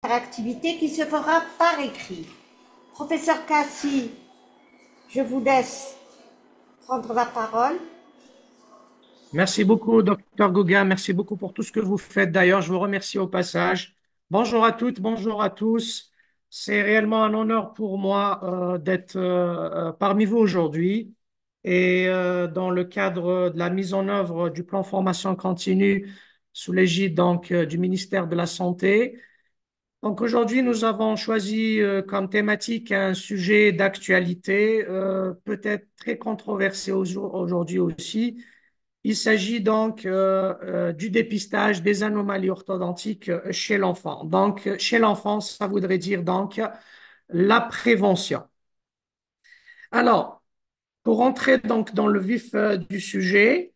Activité qui se fera par écrit. Professeur Cassi, je vous laisse prendre la parole. Merci beaucoup, docteur Gauguin. Merci beaucoup pour tout ce que vous faites. D'ailleurs, je vous remercie au passage. Bonjour à toutes, bonjour à tous. C'est réellement un honneur pour moi d'être parmi vous aujourd'hui. Et dans le cadre de la mise en œuvre du plan formation continue sous l'égide du ministère de la Santé. Donc aujourd'hui, nous avons choisi comme thématique un sujet d'actualité, peut-être très controversé aujourd'hui aussi. Il s'agit du dépistage des anomalies orthodontiques chez l'enfant. Chez l'enfant, ça voudrait dire la prévention. Alors, pour entrer dans le vif du sujet,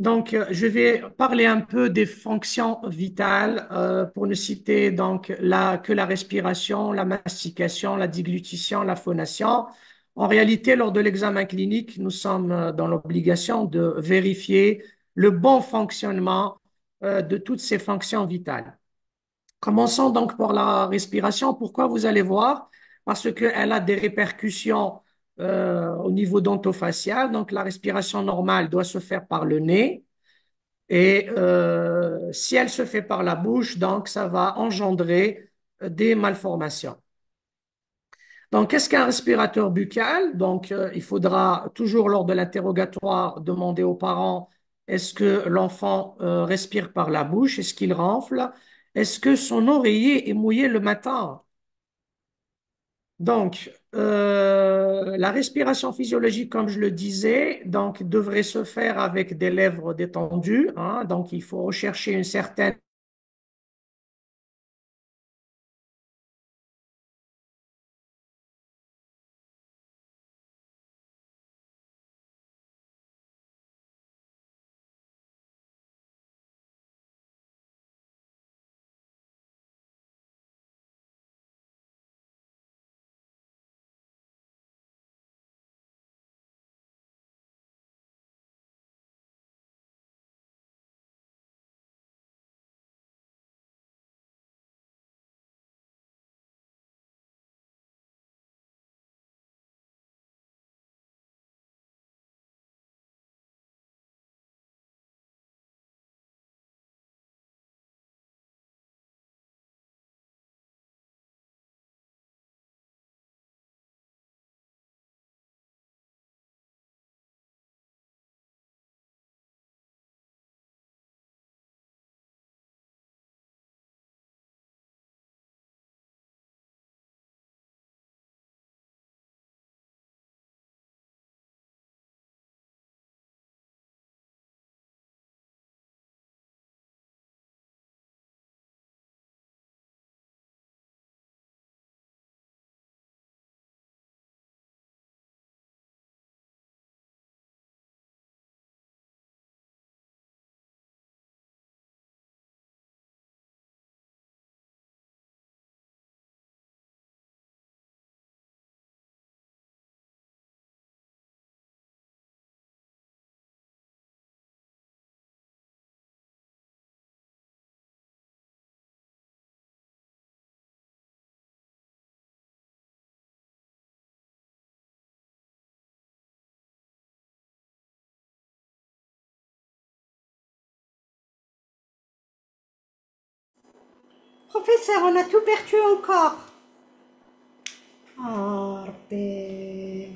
je vais parler un peu des fonctions vitales pour ne citer que la respiration, la mastication, la déglutition, la phonation. En réalité, lors de l'examen clinique, nous sommes dans l'obligation de vérifier le bon fonctionnement de toutes ces fonctions vitales. Commençons donc par la respiration. Pourquoi vous allez voir? Parce qu'elle a des répercussions au niveau dentofacial. Donc, la respiration normale doit se faire par le nez. Et si elle se fait par la bouche, donc ça va engendrer des malformations. Donc, qu'est-ce qu'un respirateur buccal? Il faudra toujours lors de l'interrogatoire demander aux parents est-ce que l'enfant respire par la bouche? Est-ce qu'il renfle? Est-ce que son oreiller est mouillé le matin? La respiration physiologique, comme je le disais, devrait se faire avec des lèvres détendues, hein. Donc, il faut rechercher une certaine Professeur, on a tout perdu encore. Oh, ben.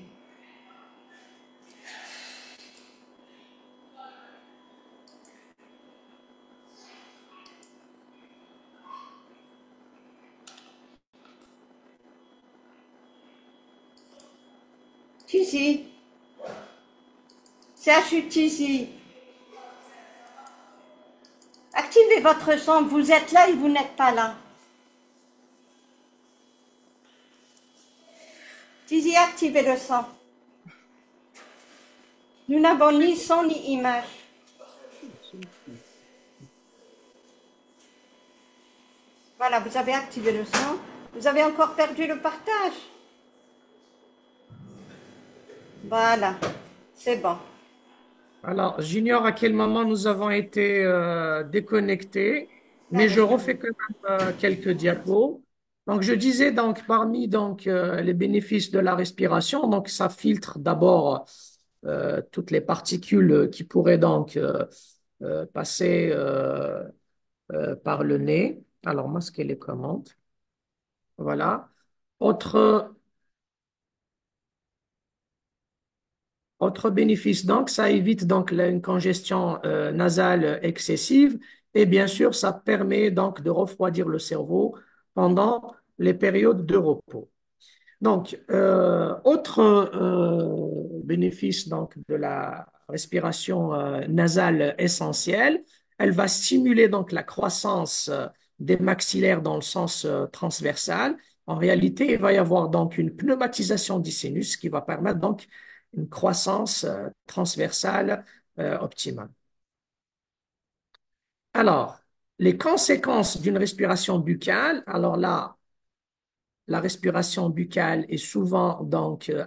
Tizi, CHU Tizi, activez votre son. Vous êtes là et vous n'êtes pas là. Tizi, activez le son. Nous n'avons ni son ni image. Voilà, vous avez activé le son. Vous avez encore perdu le partage. Voilà, c'est bon. Alors, j'ignore à quel moment nous avons été déconnectés. mais je refais quand même quelques diapos. Donc, je disais donc parmi les bénéfices de la respiration, donc ça filtre d'abord toutes les particules qui pourraient passer par le nez. Alors, masquer les commandes. Voilà. Autre Autre bénéfice, donc, ça évite une congestion nasale excessive et bien sûr, ça permet donc de refroidir le cerveau pendant les périodes de repos. Donc, autre bénéfice donc de la respiration nasale essentielle, elle va stimuler donc la croissance des maxillaires dans le sens transversal. En réalité, il va y avoir donc une pneumatisation du sinus qui va permettre donc une croissance transversale optimale. Alors, les conséquences d'une respiration buccale, alors là, la respiration buccale est souvent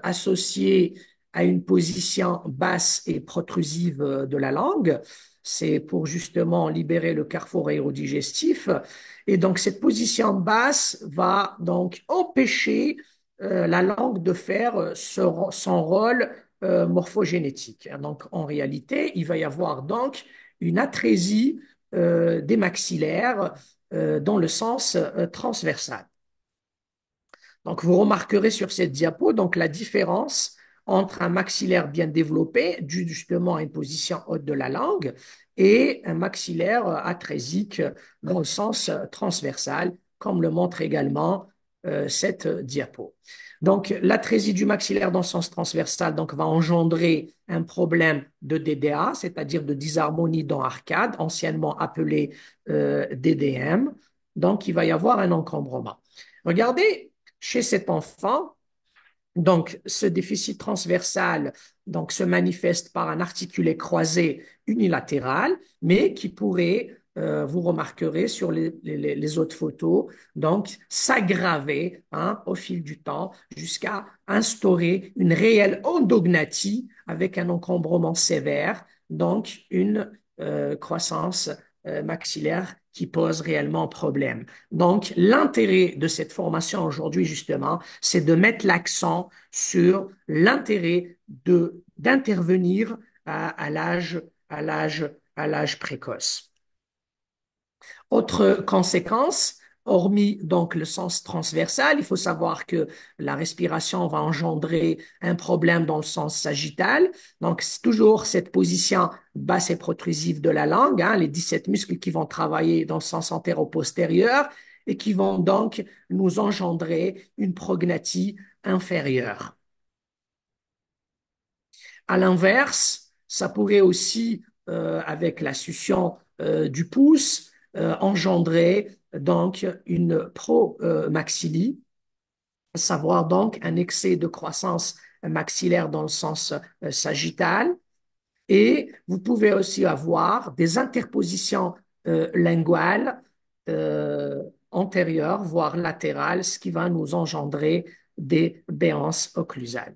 associée à une position basse et protrusive de la langue. C'est pour justement libérer le carrefour aérodigestif. Et donc cette position basse va donc empêcher la langue de faire son rôle morphogénétique. Donc en réalité, il va y avoir donc une atrésie des maxillaires dans le sens transversal. Donc, vous remarquerez sur cette diapo donc la différence entre un maxillaire bien développé, dû justement à une position haute de la langue, et un maxillaire atrésique dans le sens transversal, comme le montre également cette diapo. Donc, l'atrésie du maxillaire dans le sens transversal va engendrer un problème de DDA, c'est-à-dire de disharmonie dans arcade, anciennement appelé DDM. Donc, il va y avoir un encombrement. Regardez chez cet enfant, donc ce déficit transversal se manifeste par un articulé croisé unilatéral, mais qui pourrait, vous remarquerez sur les autres photos, donc s'aggraver au fil du temps jusqu'à instaurer une réelle endognathie avec un encombrement sévère, donc une croissance maxillaire qui pose réellement problème. Donc, l'intérêt de cette formation aujourd'hui, justement, c'est de mettre l'accent sur l'intérêt d'intervenir à l'âge à l'âge précoce. Autre conséquence, hormis donc le sens transversal, il faut savoir que la respiration va engendrer un problème dans le sens sagittal. Donc, c'est toujours cette position basse et protrusive de la langue, les 17 muscles qui vont travailler dans le sens antéro-postérieur et qui vont donc nous engendrer une prognathie inférieure. À l'inverse, ça pourrait aussi, avec la succion du pouce, engendrer donc une promaxillie, savoir donc un excès de croissance maxillaire dans le sens sagittal. Et vous pouvez aussi avoir des interpositions linguales antérieures, voire latérales, ce qui va nous engendrer des béances occlusales.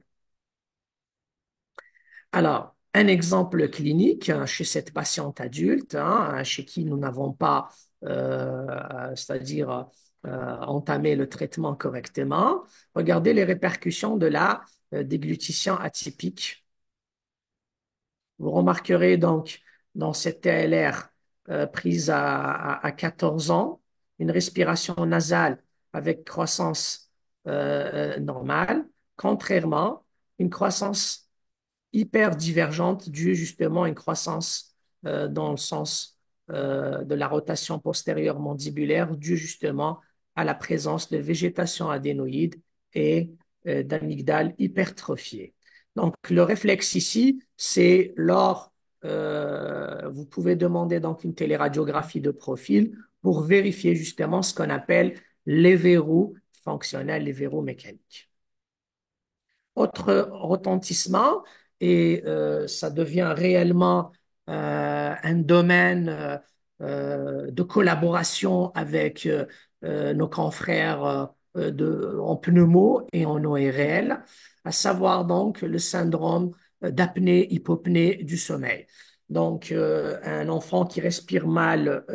Alors, un exemple clinique chez cette patiente adulte, chez qui nous n'avons pas, c'est-à-dire entamé le traitement correctement, regardez les répercussions de la déglutition atypique. Vous remarquerez donc dans cette TLR prise à 14 ans, une respiration nasale avec croissance normale, contrairement une croissance hyper divergente due justement à une croissance dans le sens de la rotation postérieure mandibulaire due justement à la présence de végétation adénoïde et d'amygdale hypertrophiée. Donc, le réflexe ici, c'est vous pouvez demander donc une téléradiographie de profil pour vérifier justement ce qu'on appelle les verrous fonctionnels, les verrous mécaniques. Autre retentissement, et ça devient réellement un domaine de collaboration avec nos confrères en pneumo et en ORL, à savoir donc le syndrome d'apnée-hypopnée du sommeil. Donc, un enfant qui respire mal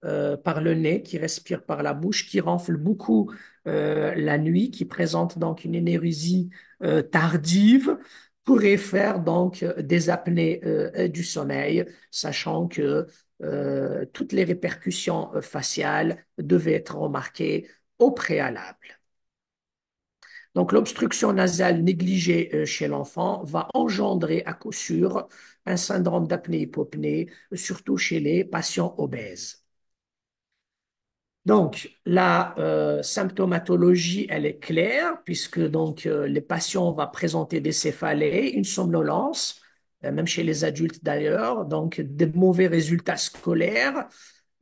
par le nez, qui respire par la bouche, qui ronfle beaucoup la nuit, qui présente donc une énérésie tardive, pourrait faire donc des apnées du sommeil, sachant que toutes les répercussions faciales devaient être remarquées au préalable. Donc, l'obstruction nasale négligée chez l'enfant va engendrer à coup sûr un syndrome d'apnée-hypopnée, surtout chez les patients obèses. Donc, la symptomatologie, elle est claire, puisque donc les patients vont présenter des céphalées, une somnolence, même chez les adultes d'ailleurs, donc des mauvais résultats scolaires,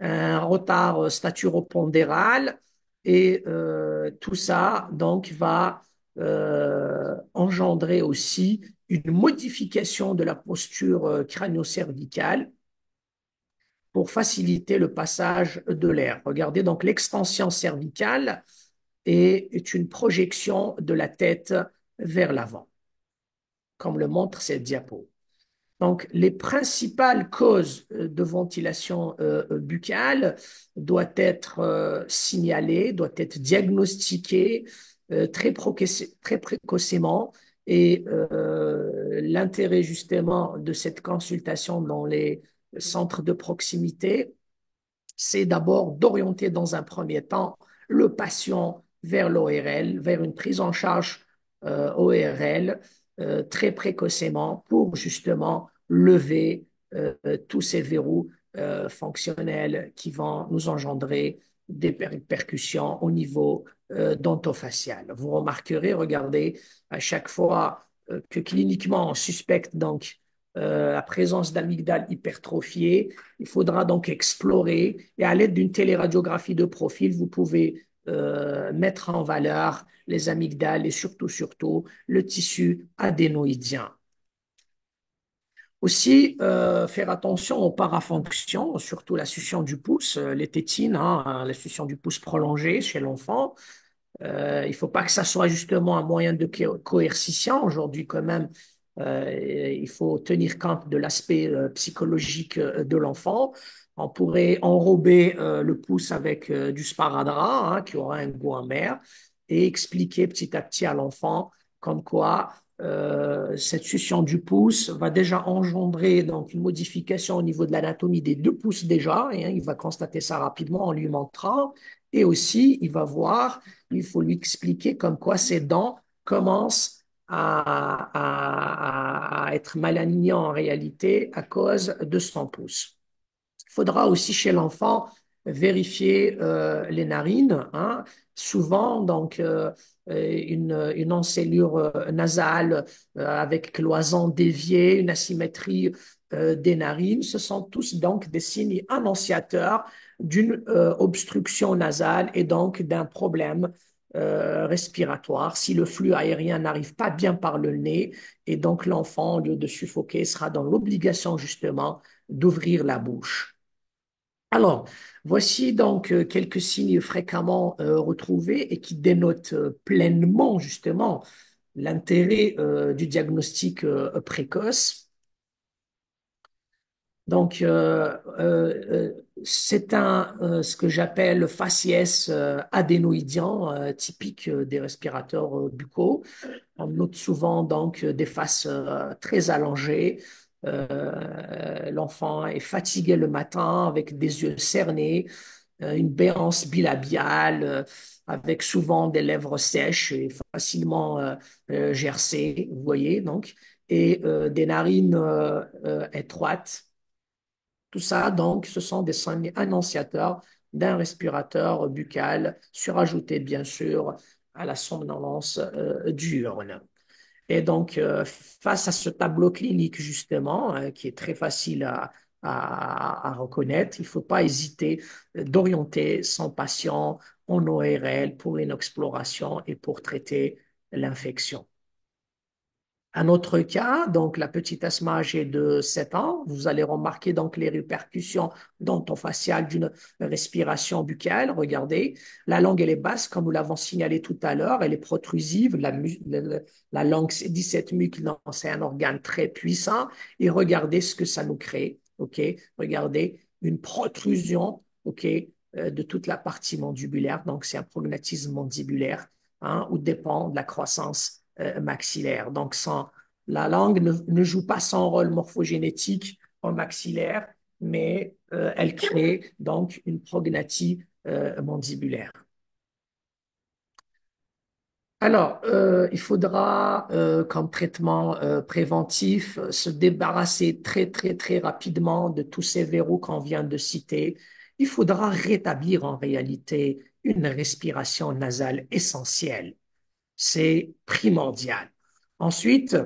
un retard staturopondéral, et tout ça donc va engendrer aussi une modification de la posture crânio-cervicale pour faciliter le passage de l'air. Regardez donc l'extension cervicale est une projection de la tête vers l'avant, comme le montre cette diapo. Donc, les principales causes de ventilation buccale doivent être signalées, doivent être diagnostiquées très précocement. Et l'intérêt justement de cette consultation dans les centres de proximité, c'est d'abord d'orienter dans un premier temps le patient vers l'ORL, vers une prise en charge ORL très précocement pour justement lever tous ces verrous fonctionnels qui vont nous engendrer des répercussions au niveau dentofacial. Vous remarquerez, regardez, à chaque fois que cliniquement on suspecte donc la présence d'amygdales hypertrophiées, il faudra donc explorer et à l'aide d'une téléradiographie de profil, vous pouvez mettre en valeur les amygdales et surtout le tissu adénoïdien. Aussi, faire attention aux parafonctions, surtout la succion du pouce, les tétines, hein, la succion du pouce prolongée chez l'enfant. Il ne faut pas que ça soit justement un moyen de coercition. Aujourd'hui, quand même, il faut tenir compte de l'aspect psychologique de l'enfant. On pourrait enrober le pouce avec du sparadrap, hein, qui aura un goût amer, et expliquer petit à petit à l'enfant comme quoi cette succion du pouce va déjà engendrer donc une modification au niveau de l'anatomie des deux pouces déjà, et hein, il va constater ça rapidement en lui montrant. Et aussi, il va voir, il faut lui expliquer comme quoi ses dents commencent à être mal alignées en réalité à cause de son pouce. Il faudra aussi chez l'enfant vérifier les narines, hein. Souvent, donc, une encelure nasale avec cloison déviée, une asymétrie des narines, ce sont tous donc des signes annonciateurs d'une obstruction nasale et donc d'un problème respiratoire. Si le flux aérien n'arrive pas bien par le nez, et donc l'enfant, au lieu de suffoquer, sera dans l'obligation justement d'ouvrir la bouche. Alors, voici donc quelques signes fréquemment retrouvés et qui dénotent pleinement justement l'intérêt du diagnostic précoce. Donc, c'est ce que j'appelle le faciès adénoïdien typique des respirateurs buccaux. On note souvent donc des faces très allongées. L'enfant est fatigué le matin avec des yeux cernés, une béance bilabiale, avec souvent des lèvres sèches et facilement gercées, vous voyez donc, et des narines étroites. Tout ça, donc, ce sont des signes annonciateurs d'un respirateur buccal, surajouté bien sûr à la somnolence diurne. Et donc, face à ce tableau clinique, justement, qui est très facile à reconnaître, il ne faut pas hésiter d'orienter son patient en ORL pour une exploration et pour traiter l'infection. Un autre cas, donc la petite Asma âgée de 7 ans, vous allez remarquer donc les répercussions dentofaciales d'une respiration buccale. Regardez, la langue elle est basse, comme nous l'avons signalé tout à l'heure, elle est protrusive. La langue, c'est 17 muques, non, c'est un organe très puissant. Et regardez ce que ça nous crée. OK? Regardez une protrusion OK, de toute la partie mandibulaire. Donc, c'est un prognatisme mandibulaire, hein, où dépend de la croissance maxillaire. Donc, la langue ne joue pas son rôle morphogénétique en maxillaire, mais elle crée donc une prognathie mandibulaire. Alors, il faudra, comme traitement préventif, se débarrasser très, très, très rapidement de tous ces verrous qu'on vient de citer. Il faudra rétablir en réalité une respiration nasale essentielle. C'est primordial. Ensuite,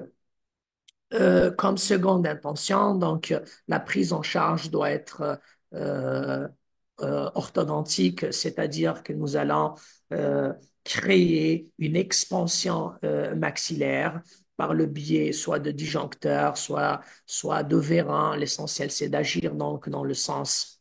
comme seconde intention, donc la prise en charge doit être euh, orthodontique, c'est-à-dire que nous allons euh, créer une expansion maxillaire par le biais soit de disjoncteurs, soit de vérins. L'essentiel, c'est d'agir donc dans le sens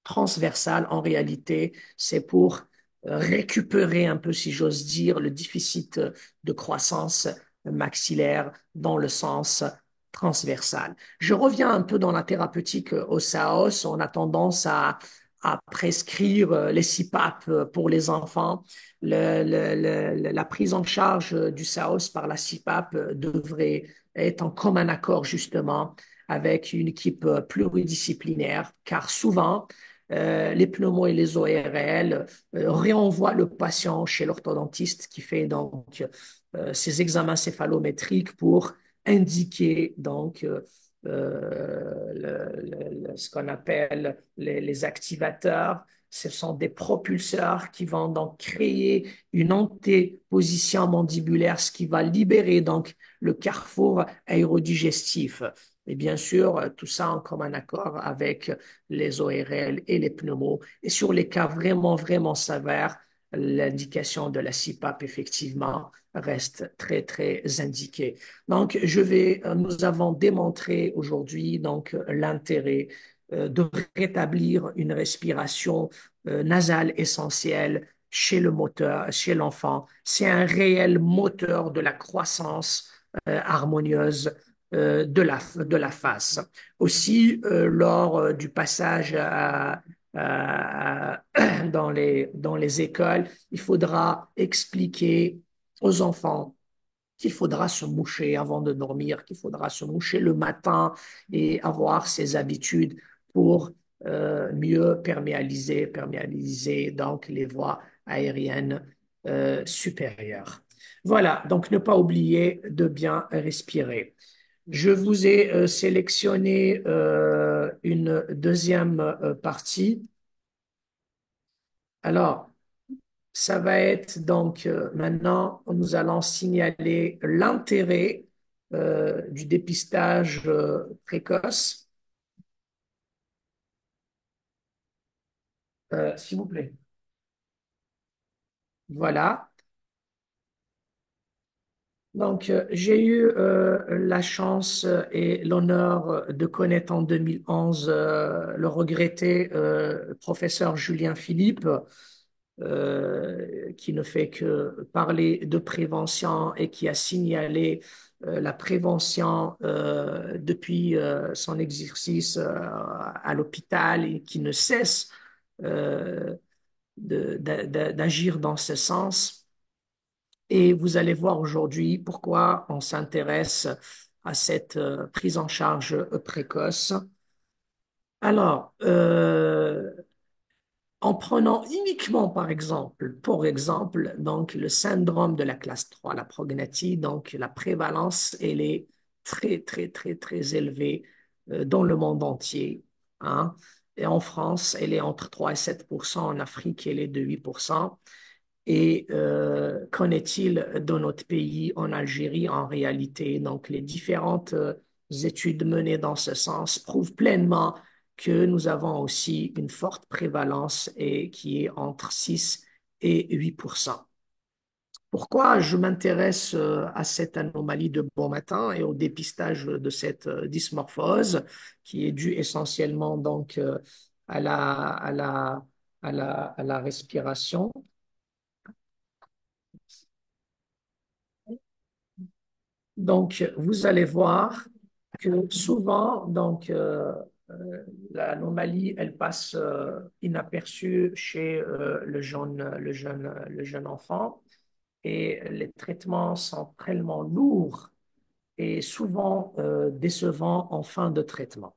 transversale, en réalité, c'est pour récupérer un peu, si j'ose dire, le déficit de croissance maxillaire dans le sens transversal. Je reviens un peu dans la thérapeutique au SAOS. On a tendance à prescrire les CPAP pour les enfants. La prise en charge du SAOS par la CPAP devrait être en commun accord justement avec une équipe pluridisciplinaire, car souvent, les pneumos et les ORL réenvoient le patient chez l'orthodontiste qui fait donc ces examens céphalométriques pour indiquer donc ce qu'on appelle les activateurs. Ce sont des propulseurs qui vont donc créer une antéposition mandibulaire, ce qui va libérer donc le carrefour aérodigestif. Et bien sûr, tout ça en commun accord avec les ORL et les pneumos. Et sur les cas vraiment, vraiment sévères, l'indication de la CPAP, effectivement, reste très, très indiquée. Donc, nous avons démontré aujourd'hui donc l'intérêt de rétablir une respiration nasale essentielle chez le moteur, chez l'enfant. C'est un réel moteur de la croissance harmonieuse de la face. Aussi, lors du passage dans les écoles, il faudra expliquer aux enfants qu'il faudra se moucher avant de dormir, qu'il faudra se moucher le matin et avoir ces habitudes pour mieux perméabiliser donc les voies aériennes supérieures. Voilà, donc ne pas oublier de bien respirer. Je vous ai sélectionné une deuxième partie. Alors, ça va être donc maintenant, nous allons signaler l'intérêt du dépistage précoce. S'il vous plaît. Voilà. Donc, j'ai eu la chance et l'honneur de connaître en 2011 le regretté professeur Julien Philippe, qui ne fait que parler de prévention et qui a signalé la prévention depuis son exercice à l'hôpital et qui ne cesse euh, d'agir dans ce sens. Et vous allez voir aujourd'hui pourquoi on s'intéresse à cette prise en charge précoce. Alors, en prenant uniquement, par exemple, pour exemple, donc le syndrome de la classe 3, la prognathie, donc la prévalence, elle est très, très, très, très élevée dans le monde entier, hein. Et en France, elle est entre 3 et 7%. En Afrique, elle est de 8%. Et qu'en est-il dans notre pays, en Algérie, en réalité? Donc, les différentes études menées dans ce sens prouvent pleinement que nous avons aussi une forte prévalence et qui est entre 6 et 8%. Pourquoi je m'intéresse à cette anomalie de bon matin et au dépistage de cette dysmorphose qui est due essentiellement donc à à la respiration? Donc, vous allez voir que souvent, donc, l'anomalie, elle passe inaperçue chez le jeune enfant et les traitements sont tellement lourds et souvent décevants en fin de traitement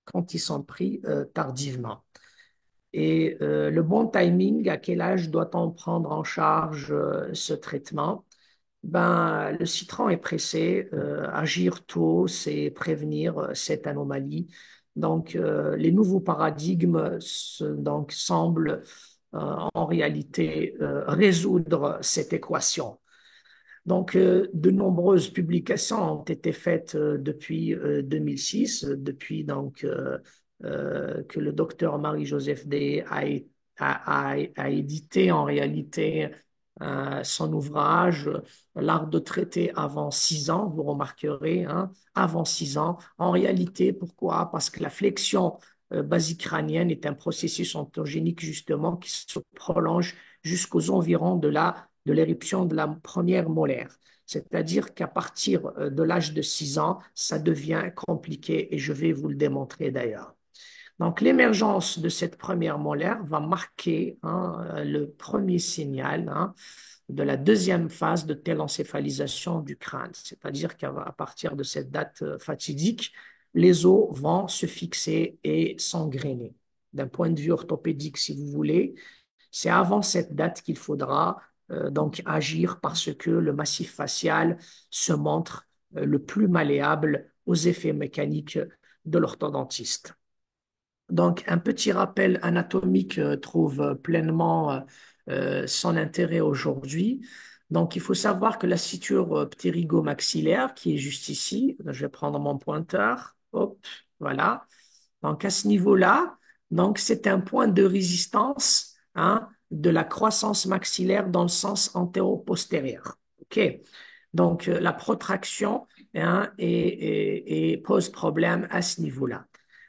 quand ils sont pris tardivement. Et le bon timing, à quel âge doit-on prendre en charge ce traitement? Ben, le citron est pressé. Agir tôt, c'est prévenir cette anomalie. Donc, les nouveaux paradigmes donc, semblent en réalité résoudre cette équation. Donc, de nombreuses publications ont été faites depuis 2006, depuis que le docteur Marie-Joseph Day a édité en réalité son ouvrage L'art de traiter avant 6 ans, vous remarquerez, hein, avant 6 ans. En réalité, pourquoi? Parce que la flexion basique crânienne est un processus ontogénique justement qui se prolonge jusqu'aux environs de l'éruption de la première molaire. C'est-à-dire qu'à partir de l'âge de 6 ans, ça devient compliqué et je vais vous le démontrer d'ailleurs. Donc, l'émergence de cette première molaire va marquer hein, le premier signal hein, de la deuxième phase de télencéphalisation du crâne. C'est-à-dire qu'à partir de cette date fatidique, les os vont se fixer et s'engrainer. D'un point de vue orthopédique, si vous voulez, c'est avant cette date qu'il faudra donc agir parce que le massif facial se montre le plus malléable aux effets mécaniques de l'orthodontiste. Donc, un petit rappel anatomique trouve pleinement son intérêt aujourd'hui. Donc, il faut savoir que la suture ptérygomaxillaire, qui est juste ici, je vais prendre mon pointeur, hop, voilà. Donc, à ce niveau-là, donc c'est un point de résistance hein, de la croissance maxillaire dans le sens antéro-postérieur. OK? Donc, la protraction hein, pose problème à ce niveau-là.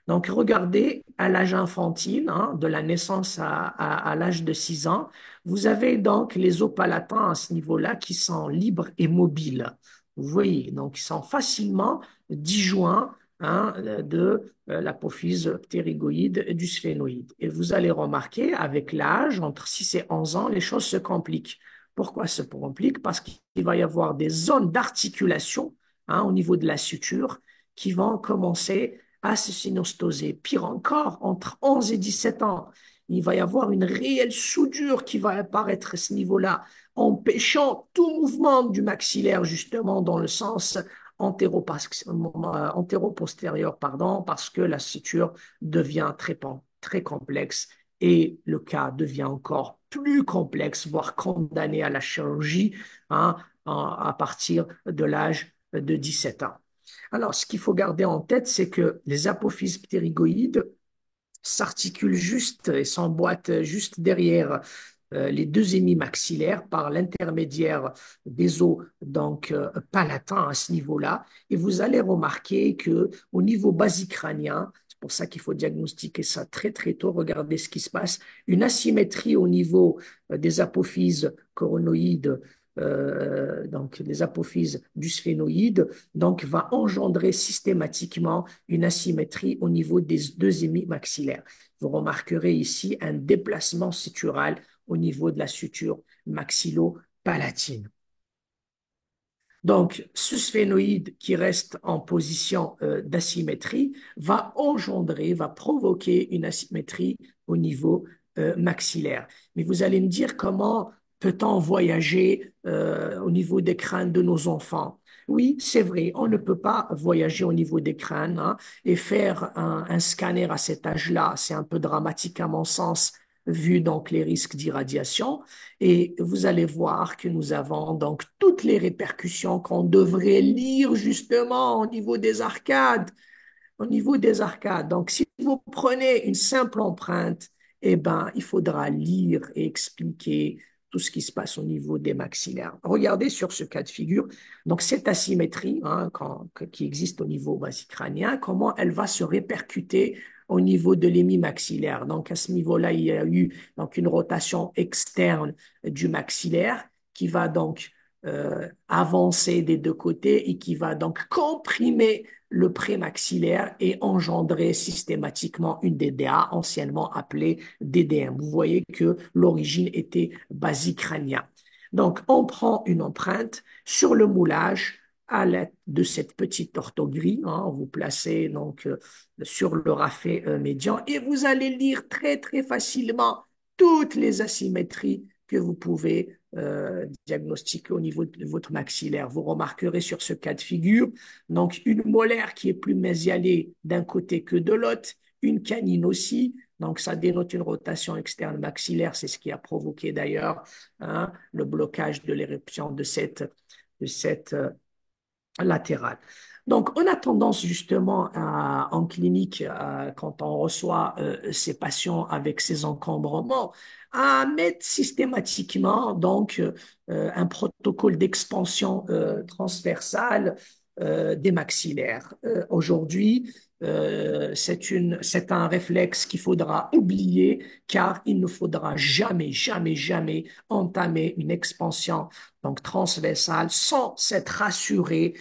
Donc, regardez, à l'âge infantile, hein, de la naissance à l'âge de 6 ans, vous avez donc les os palatins à ce niveau-là qui sont libres et mobiles. Vous voyez, donc ils sont facilement disjoints hein, de l'apophyse ptérygoïde et du sphénoïde. Et vous allez remarquer, avec l'âge, entre 6 et 11 ans, les choses se compliquent. Pourquoi se compliquent? Parce qu'il va y avoir des zones d'articulation hein, au niveau de la suture qui vont commencer à se synostoser. Pire encore, entre 11 et 17 ans, il va y avoir une réelle soudure qui va apparaître à ce niveau-là, empêchant tout mouvement du maxillaire, justement, dans le sens antéro-postérieur, pardon, parce que la suture devient très complexe et le cas devient encore plus complexe, voire condamné à la chirurgie hein, à partir de l'âge de 17 ans. Alors, ce qu'il faut garder en tête, c'est que les apophyses ptérygoïdes s'articulent juste et s'emboîtent juste derrière les deux émis maxillaires par l'intermédiaire des os donc palatins à ce niveau-là. Et vous allez remarquer que au niveau basicrânien, c'est pour ça qu'il faut diagnostiquer ça très très tôt. Regardez ce qui se passe. Une asymétrie au niveau des apophyses coronoïdes donc les apophyses du sphénoïde, donc va engendrer systématiquement une asymétrie au niveau des deux émis maxillaires. Vous remarquerez ici un déplacement sutural au niveau de la suture maxillo-palatine. Donc, ce sphénoïde qui reste en position d'asymétrie va provoquer une asymétrie au niveau maxillaire. Mais vous allez me dire comment peut-on voyager au niveau des crânes de nos enfants? Oui, c'est vrai, on ne peut pas voyager au niveau des crânes hein, et faire un scanner à cet âge-là. C'est un peu dramatique à mon sens, vu donc les risques d'irradiation. Et vous allez voir que nous avons donc toutes les répercussions qu'on devrait lire justement au niveau des arcades. Au niveau des arcades. Donc, si vous prenez une simple empreinte, eh ben, il faudra lire et expliquer tout ce qui se passe au niveau des maxillaires. Regardez sur ce cas de figure. Donc, cette asymétrie hein, qui existe au niveau basicrânien, comment elle va se répercuter au niveau de l'hémimaxillaire. Donc, à ce niveau-là, il y a eu donc, une rotation externe du maxillaire qui va donc avancé des deux côtés et qui va donc comprimer le prémaxillaire et engendrer systématiquement une DDA, anciennement appelée DDM. Vous voyez que l'origine était basicrânien. Donc, on prend une empreinte sur le moulage à l'aide de cette petite orthogrille. Hein, vous placez donc sur le rafet médian et vous allez lire très, très facilement toutes les asymétries que vous pouvez diagnostiquer au niveau de votre maxillaire. Vous remarquerez sur ce cas de figure, donc une molaire qui est plus mésialée d'un côté que de l'autre, une canine aussi, donc ça dénote une rotation externe maxillaire, c'est ce qui a provoqué d'ailleurs hein, le blocage de l'éruption de cette latérale. Donc, on a tendance justement en clinique, quand on reçoit ces patients avec ces encombrements, à mettre systématiquement donc un protocole d'expansion transversale des maxillaires. Aujourd'hui, c'est un réflexe qu'il faudra oublier car il ne faudra jamais, jamais, jamais entamer une expansion donc transversale sans s'être rassuré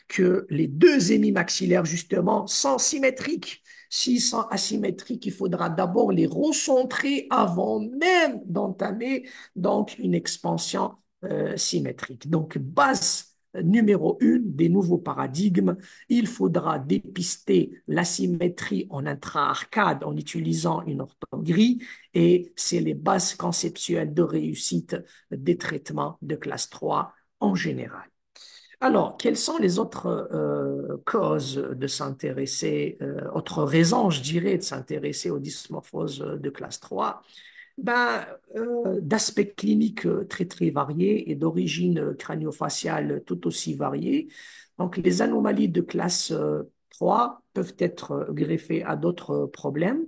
que les deux hémimaxillaires, justement, sont symétriques. S'ils sont asymétriques, il faudra d'abord les recentrer avant même d'entamer donc une expansion symétrique. Donc, base numéro 1 des nouveaux paradigmes, il faudra dépister l'asymétrie en intra-arcade en utilisant une orthogrille et c'est les bases conceptuelles de réussite des traitements de classe 3 en général. Alors, quelles sont les autres causes de s'intéresser, autres raisons, je dirais, de s'intéresser aux dysmorphoses de classe 3? Ben, d'aspects cliniques très, très variés et d'origine crânio-faciale tout aussi variée. Donc, les anomalies de classe 3 peuvent être greffées à d'autres problèmes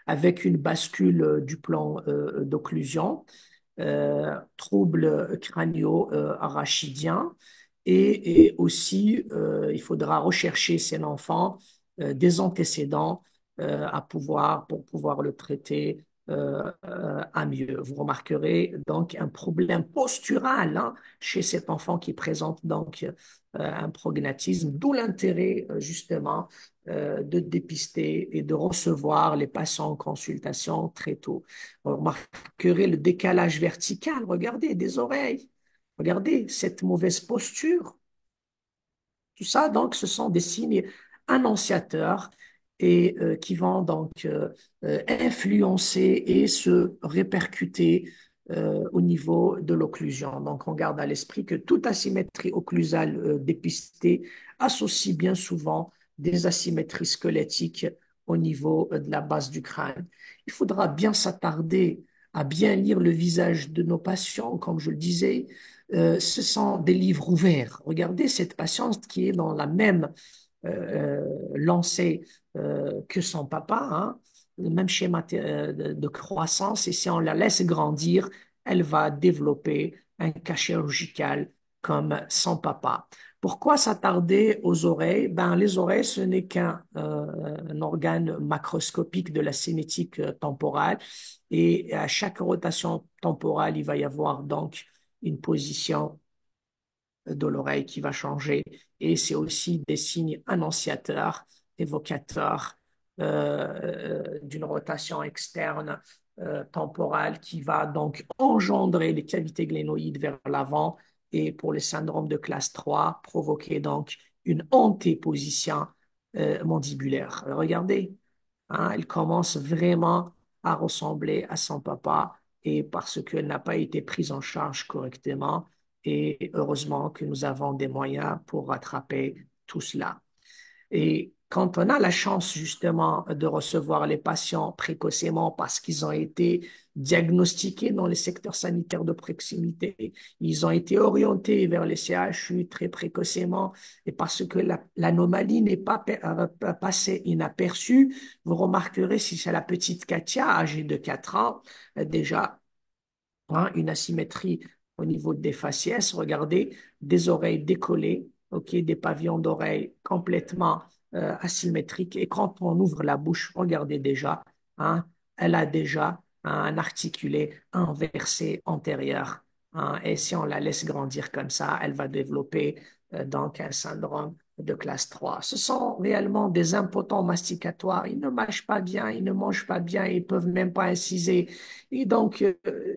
avec une bascule du plan d'occlusion, troubles crânio-arachidiens et aussi il faudra rechercher chez l'enfant des antécédents pour pouvoir le traiter à mieux. Vous remarquerez donc un problème postural hein, chez cet enfant qui présente donc un prognatisme, d'où l'intérêt justement de dépister et de recevoir les patients en consultation très tôt. Vous remarquerez le décalage vertical, regardez, des oreilles, regardez cette mauvaise posture. Tout ça, donc, ce sont des signes annonciateurs et qui vont donc influencer et se répercuter au niveau de l'occlusion. Donc, on garde à l'esprit que toute asymétrie occlusale dépistée associe bien souvent des asymétries squelettiques au niveau de la base du crâne. Il faudra bien s'attarder à bien lire le visage de nos patients, comme je le disais, ce sont des livres ouverts. Regardez cette patiente qui est dans la même lancée que son papa, hein, le même schéma de croissance, et si on la laisse grandir, elle va développer un cas chirurgical comme son papa. Pourquoi s'attarder aux oreilles? Ben, les oreilles, ce n'est qu'un un organe macroscopique de la cinétique temporale et à chaque rotation temporale, il va y avoir donc une position de l'oreille qui va changer et c'est aussi des signes annonciateurs, évocateurs d'une rotation externe temporale qui va donc engendrer les cavités glénoïdes vers l'avant et pour les syndromes de classe 3, provoquer donc une antéposition mandibulaire. Regardez, hein, elle commence vraiment à ressembler à son papa et parce qu'elle n'a pas été prise en charge correctement. Et heureusement que nous avons des moyens pour rattraper tout cela. Et quand on a la chance justement de recevoir les patients précocement parce qu'ils ont été diagnostiqués dans les secteurs sanitaires de proximité, ils ont été orientés vers les CHU très précocement et parce que l'anomalie n'est pas passée inaperçue, vous remarquerez si c'est la petite Katia âgée de 4 ans, déjà hein, une asymétrie au niveau des faciès. Regardez, des oreilles décollées, ok, des pavillons d'oreilles complètement asymétriques. Et quand on ouvre la bouche, regardez déjà, hein, elle a déjà un articulé inversé antérieur hein. Et si on la laisse grandir comme ça, elle va développer donc un syndrome de classe 3. Ce sont réellement des impotents masticatoires. Ils ne mâchent pas bien, ils ne mangent pas bien, ils peuvent même pas inciser. Et donc,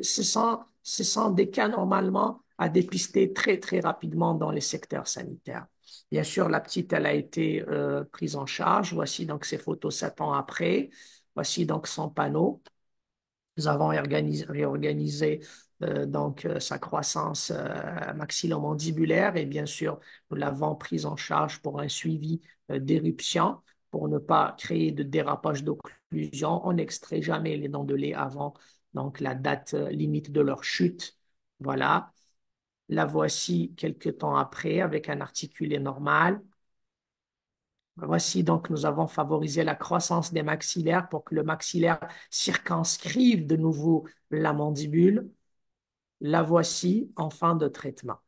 ce sont des cas normalement à dépister très, très rapidement dans les secteurs sanitaires. Bien sûr, la petite, elle a été prise en charge. Voici donc ses photos 7 ans après. Voici donc son panneau. Nous avons réorganisé donc sa croissance maxillo-mandibulaire et bien sûr, nous l'avons prise en charge pour un suivi d'éruption pour ne pas créer de dérapage d'occlusion. On n'extrait jamais les dents de lait avant donc la date limite de leur chute. Voilà. La voici quelques temps après avec un articulé normal. Voici donc, nous avons favorisé la croissance des maxillaires pour que le maxillaire circonscrive de nouveau la mandibule. La voici en fin de traitement.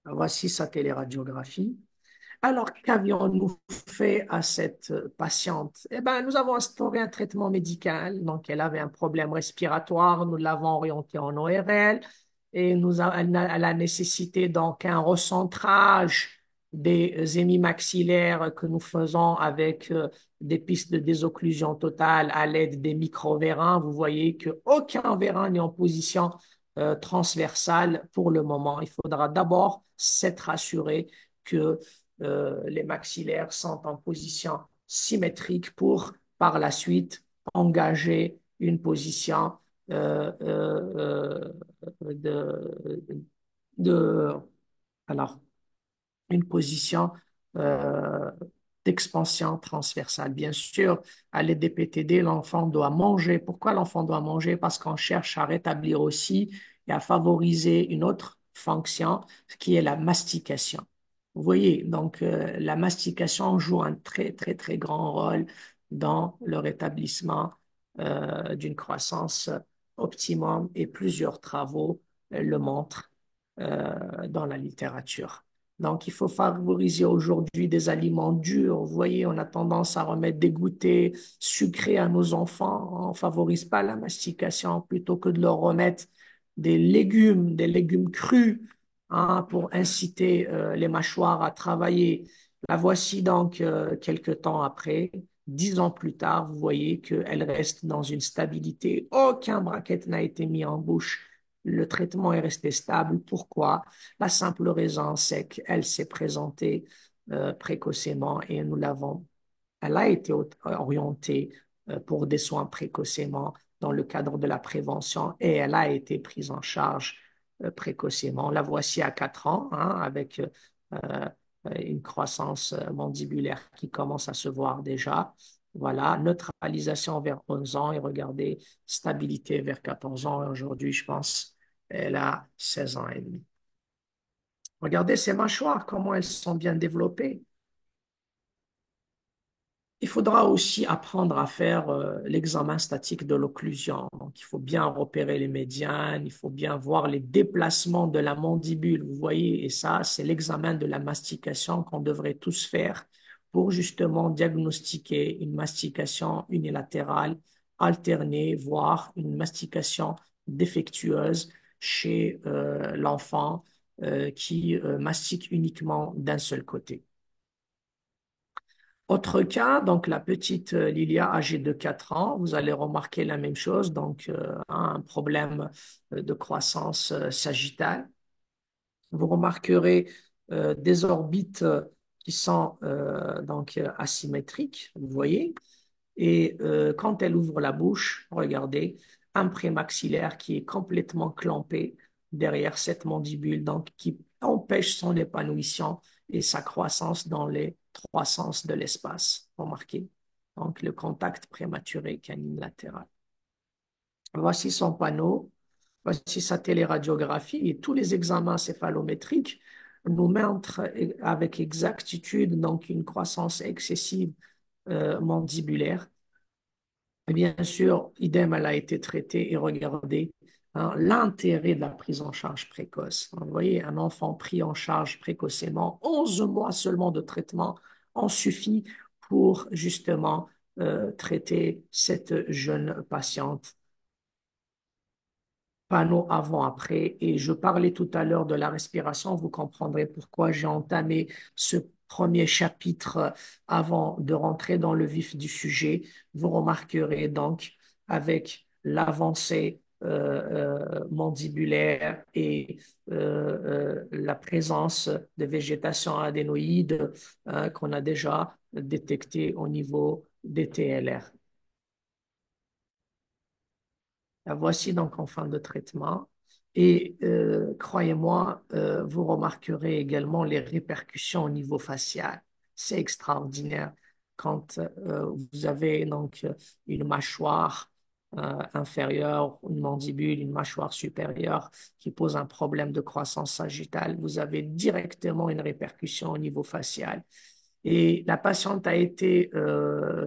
Voici sa téléradiographie. Alors, qu'avions-nous fait à cette patiente? Eh bien, nous avons instauré un traitement médical. Donc, elle avait un problème respiratoire. Nous l'avons orientée en ORL et elle a nécessité donc un recentrage des hémimaxillaires que nous faisons avec des pistes de désocclusion totale à l'aide des micro-vérins. Vous voyez qu'aucun vérin n'est en position transversale pour le moment. Il faudra d'abord s'être assuré que les maxillaires sont en position symétrique pour par la suite engager une position de, de alors une position euh, d'expansion transversale. Bien sûr, à l'aide des PTD, l'enfant doit manger. Pourquoi l'enfant doit manger? Parce qu'on cherche à rétablir aussi et à favoriser une autre fonction, qui est la mastication. Vous voyez, donc la mastication joue un très, très, très grand rôle dans le rétablissement d'une croissance optimum et plusieurs travaux le montrent dans la littérature. Donc, il faut favoriser aujourd'hui des aliments durs. Vous voyez, on a tendance à remettre des goûters sucrés à nos enfants. On ne favorise pas la mastication plutôt que de leur remettre des légumes crus, hein, pour inciter les mâchoires à travailler. La voici donc quelques temps après. 10 ans plus tard, vous voyez qu'elle reste dans une stabilité. Aucun bracket n'a été mis en bouche. Le traitement est resté stable. Pourquoi? La simple raison, c'est qu'elle s'est présentée précocement et elle a été orientée pour des soins précocement dans le cadre de la prévention et elle a été prise en charge précocement. La voici à 4 ans, hein, avec une croissance mandibulaire qui commence à se voir déjà. Voilà, neutralisation vers 11 ans et regardez, stabilité vers 14 ans. Aujourd'hui, je pense, elle a 16 ans et demi. Regardez ces mâchoires, comment elles sont bien développées. Il faudra aussi apprendre à faire l'examen statique de l'occlusion. Donc, il faut bien repérer les médianes, il faut bien voir les déplacements de la mandibule, vous voyez, et ça, c'est l'examen de la mastication qu'on devrait tous faire pour justement diagnostiquer une mastication unilatérale alternée, voire une mastication défectueuse chez l'enfant qui mastique uniquement d'un seul côté. Autre cas, donc la petite Lilia âgée de 4 ans, vous allez remarquer la même chose, donc un problème de croissance sagittale. Vous remarquerez des orbites qui sont donc asymétriques, vous voyez, et quand elle ouvre la bouche, regardez, un prémaxillaire qui est complètement clampé derrière cette mandibule, donc qui empêche son épanouissement et sa croissance dans les trois sens de l'espace. Remarquez. Donc le contact prématuré canine latéral. Voici son panneau, voici sa téléradiographie et tous les examens céphalométriques nous montrent avec exactitude donc une croissance excessive mandibulaire. Et bien sûr, idem, elle a été traitée et regardez, hein, l'intérêt de la prise en charge précoce. Vous voyez, un enfant pris en charge précocement, 11 mois seulement de traitement en suffit pour justement traiter cette jeune patiente panneau avant-après. Et je parlais tout à l'heure de la respiration. Vous comprendrez pourquoi j'ai entamé ce premier chapitre avant de rentrer dans le vif du sujet. Vous remarquerez donc avec l'avancée mandibulaire et la présence de végétation adénoïde qu'on a déjà détectée au niveau des TLR. La voici donc en fin de traitement. Et croyez-moi, vous remarquerez également les répercussions au niveau facial. C'est extraordinaire quand vous avez donc une mâchoire inférieure, une mandibule, une mâchoire supérieure qui pose un problème de croissance sagittale. Vous avez directement une répercussion au niveau facial. Et la patiente a été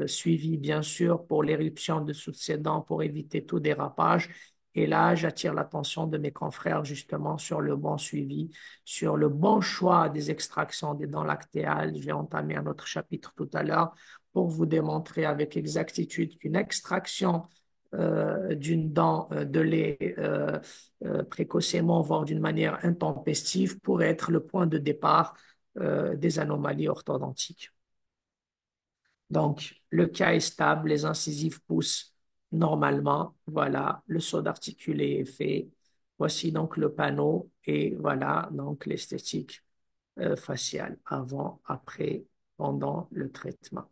suivie, bien sûr, pour l'éruption de toutes ses dents pour éviter tout dérapage. Et là, j'attire l'attention de mes confrères justement sur le bon suivi, sur le bon choix des extractions des dents lactéales. Je vais entamer un autre chapitre tout à l'heure pour vous démontrer avec exactitude qu'une extraction d'une dent de lait précocement, voire d'une manière intempestive, pourrait être le point de départ des anomalies orthodontiques. Donc, le cas est stable, les incisives poussent normalement. Voilà, le saut d'articulé est fait. Voici donc le panneau et voilà donc l'esthétique faciale avant, après, pendant le traitement.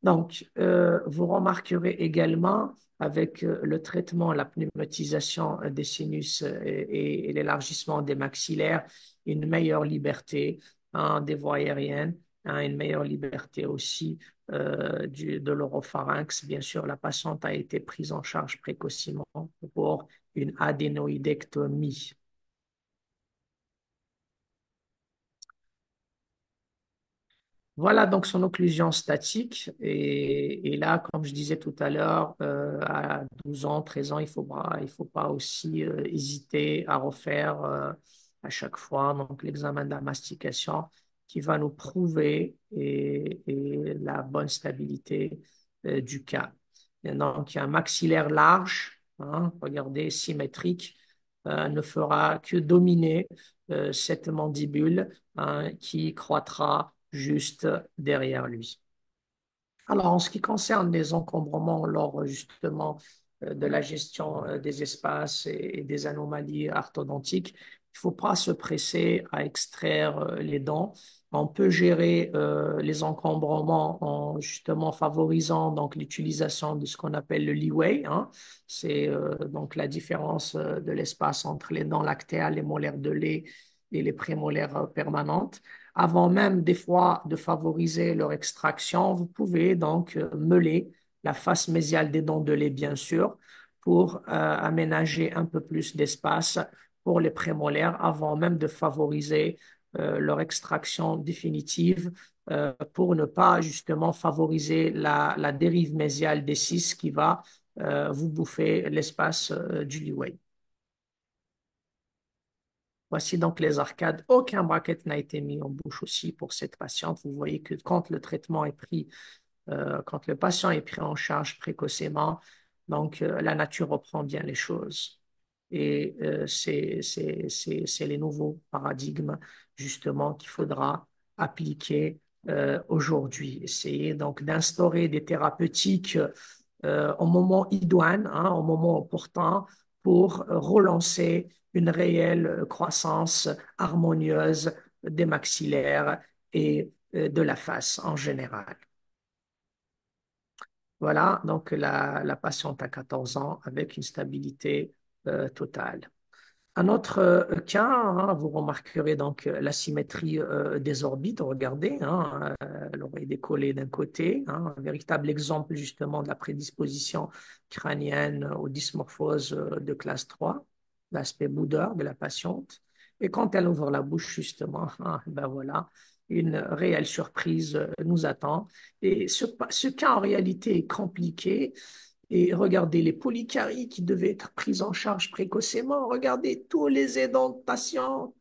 Donc, vous remarquerez également avec le traitement, la pneumatisation des sinus et l'élargissement des maxillaires, une meilleure liberté hein, des voies aériennes, hein, une meilleure liberté aussi de l'oropharynx. Bien sûr, la patiente a été prise en charge précocement pour une adénoïdectomie. Voilà donc son occlusion statique. Et là, comme je disais tout à l'heure, à 12 ans, 13 ans, il faut pas aussi hésiter à refaire à chaque fois donc l'examen de la mastication qui va nous prouver et la bonne stabilité du cas. Et donc, un maxillaire large, hein, regardez, symétrique, ne fera que dominer cette mandibule hein, qui croîtra juste derrière lui. Alors, en ce qui concerne les encombrements lors justement de la gestion des espaces et des anomalies orthodontiques, il ne faut pas se presser à extraire les dents. On peut gérer les encombrements en justement favorisant donc l'utilisation de ce qu'on appelle le leeway. Hein. C'est donc la différence de l'espace entre les dents lactéales, les molaires de lait et les prémolaires permanentes avant même des fois de favoriser leur extraction, vous pouvez donc meuler la face mésiale des dents de lait, bien sûr, pour aménager un peu plus d'espace pour les prémolaires avant même de favoriser leur extraction définitive pour ne pas justement favoriser la dérive mésiale des cis qui va vous bouffer l'espace du leeway. Voici donc les arcades. Aucun bracket n'a été mis en bouche aussi pour cette patiente. Vous voyez que quand le traitement est pris, quand le patient est pris en charge précocement, donc la nature reprend bien les choses. Et c'est les nouveaux paradigmes justement qu'il faudra appliquer aujourd'hui. Essayer donc d'instaurer des thérapeutiques au moment idoine, hein, au moment opportun, pour relancer une réelle croissance harmonieuse des maxillaires et de la face en général. Voilà, donc la patiente a 14 ans avec une stabilité totale. Un autre cas, hein, vous remarquerez donc la symétrie des orbites. Regardez, hein, l'oreille décollée d'un côté, hein, un véritable exemple justement de la prédisposition crânienne aux dysmorphoses de classe 3, l'aspect boudeur de la patiente. Et quand elle ouvre la bouche, justement, hein, ben voilà, une réelle surprise nous attend. Et ce cas en réalité est compliqué et regardez les polycaries qui devaient être prises en charge précocement. Regardez toutes les édentations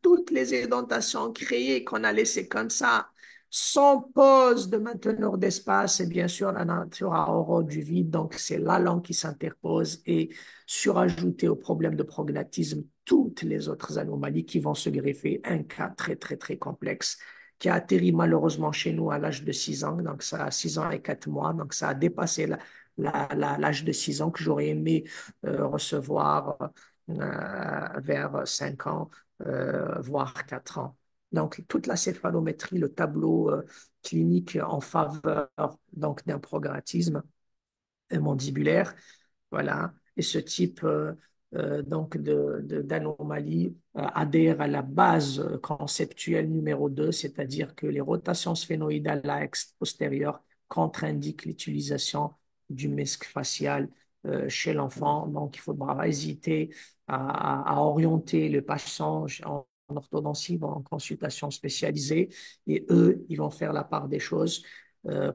créées qu'on a laissées comme ça. sans pause de mainteneur d'espace. Et bien sûr, la nature a horreur du vide, donc c'est la langue qui s'interpose et surajouter au problème de prognatisme toutes les autres anomalies qui vont se greffer. Un cas très, très, très complexe qui a atterri malheureusement chez nous à l'âge de 6 ans, donc ça a 6 ans et 4 mois, donc ça a dépassé l'âge de 6 ans que j'aurais aimé recevoir vers 5 ans, voire 4 ans. Donc, toute la céphalométrie, le tableau clinique en faveur donc d'un progressisme mandibulaire, voilà. Et ce type donc d'anomalie adhère à la base conceptuelle numéro 2, c'est-à-dire que les rotations sphénoïdales laxes postérieures contre-indiquent l'utilisation du masque facial chez l'enfant. Donc, il faudra hésiter à orienter le patient en orthodontie, en consultation spécialisée, et eux, ils vont faire la part des choses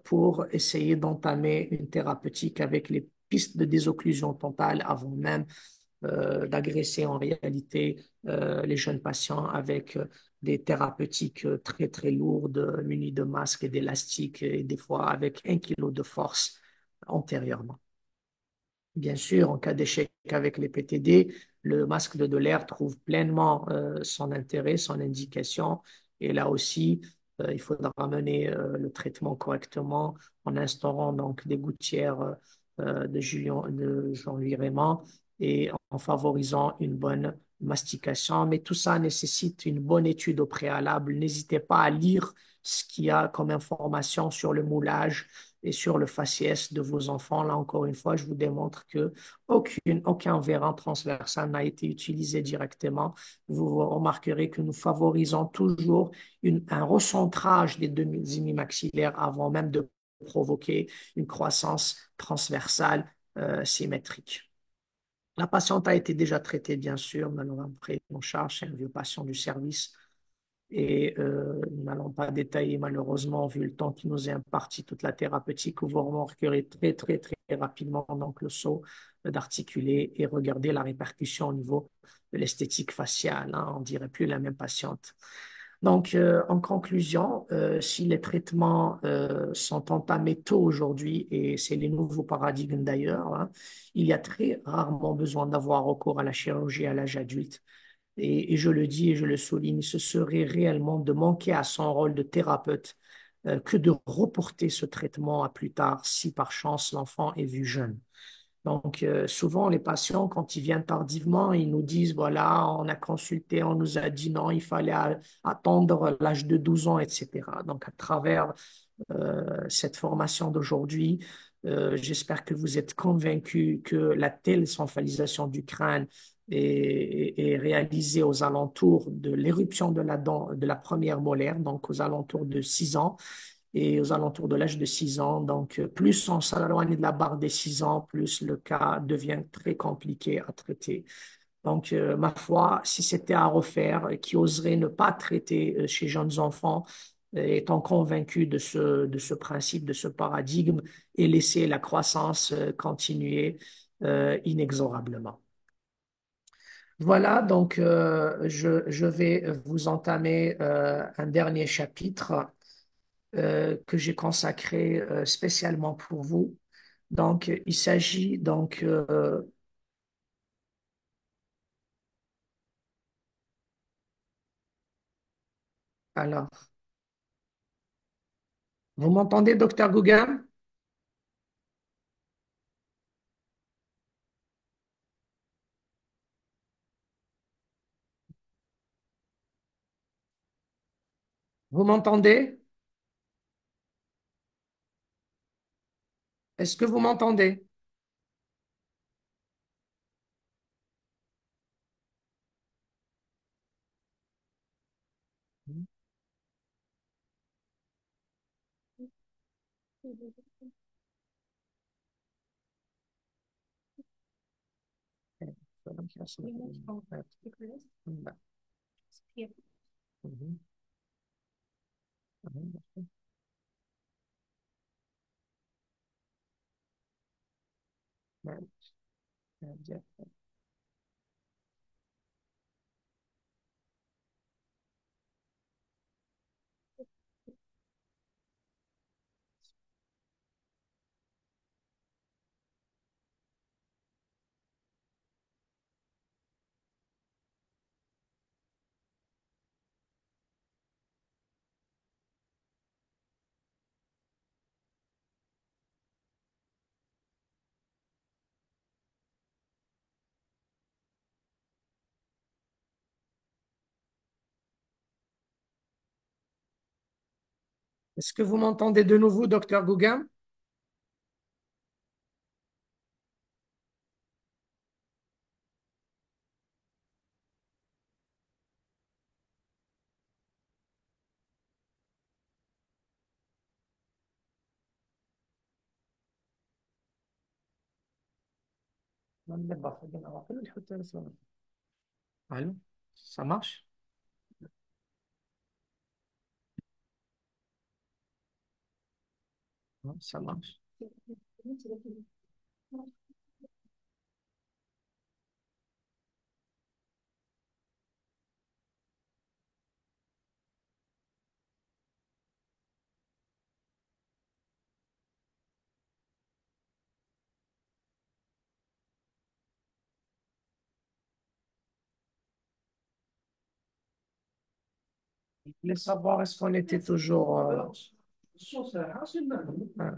pour essayer d'entamer une thérapeutique avec les pistes de désocclusion totale avant même d'agresser en réalité les jeunes patients avec des thérapeutiques très très lourdes, munies de masques et d'élastiques et des fois avec 1 kilo de force antérieurement. Bien sûr, en cas d'échec avec les PTD, le masque de Doller trouve pleinement son intérêt, son indication. Et là aussi, il faudra mener le traitement correctement en instaurant donc des gouttières de Jean-Louis et en favorisant une bonne mastication. Mais tout ça nécessite une bonne étude au préalable. N'hésitez pas à lire ce qu'il y a comme information sur le moulage et sur le faciès de vos enfants. Là, encore une fois, je vous démontre que aucun vérin transversal n'a été utilisé directement. Vous remarquerez que nous favorisons toujours un recentrage des demi-maxillaires avant même de provoquer une croissance transversale symétrique. La patiente a été déjà traitée, bien sûr, mais nous avons pris en charge, c'est un vieux patient du service et nous n'allons pas détailler malheureusement, vu le temps qui nous est imparti, toute la thérapeutique, où vous remarquerez très, très, très rapidement donc, le saut d'articuler et regarder la répercussion au niveau de l'esthétique faciale. Hein, on ne dirait plus la même patiente. Donc, en conclusion, si les traitements sont entamés tôt aujourd'hui, et c'est les nouveaux paradigmes d'ailleurs, hein, il y a très rarement besoin d'avoir recours à la chirurgie à l'âge adulte. Et je le dis et je le souligne, ce serait réellement de manquer à son rôle de thérapeute que de reporter ce traitement à plus tard si par chance l'enfant est vu jeune. Donc, souvent, les patients, quand ils viennent tardivement, ils nous disent, voilà, on a consulté, on nous a dit non, il fallait attendre l'âge de 12 ans, etc. Donc, à travers cette formation d'aujourd'hui, j'espère que vous êtes convaincus que la telle centralisation du crâne est réalisée aux alentours de l'éruption de la dent, de la première molaire, donc aux alentours de 6 ans et aux alentours de l'âge de 6 ans. Donc, plus on s'éloigne de la barre des 6 ans, plus le cas devient très compliqué à traiter. Donc, ma foi, si c'était à refaire, qui oserait ne pas traiter chez jeunes enfants, étant convaincu de ce principe, de ce paradigme, et laisser la croissance continuer inexorablement. Voilà, donc je vais vous entamer un dernier chapitre que j'ai consacré spécialement pour vous. Donc, il s'agit donc, alors, vous m'entendez, docteur Gouga? Vous m'entendez? Est-ce que vous m'entendez? Est-ce que vous m'entendez de nouveau, docteur Gouga? Allô? Ça marche? Non, ça marche. Je voulais savoir, est-ce qu'on était toujours...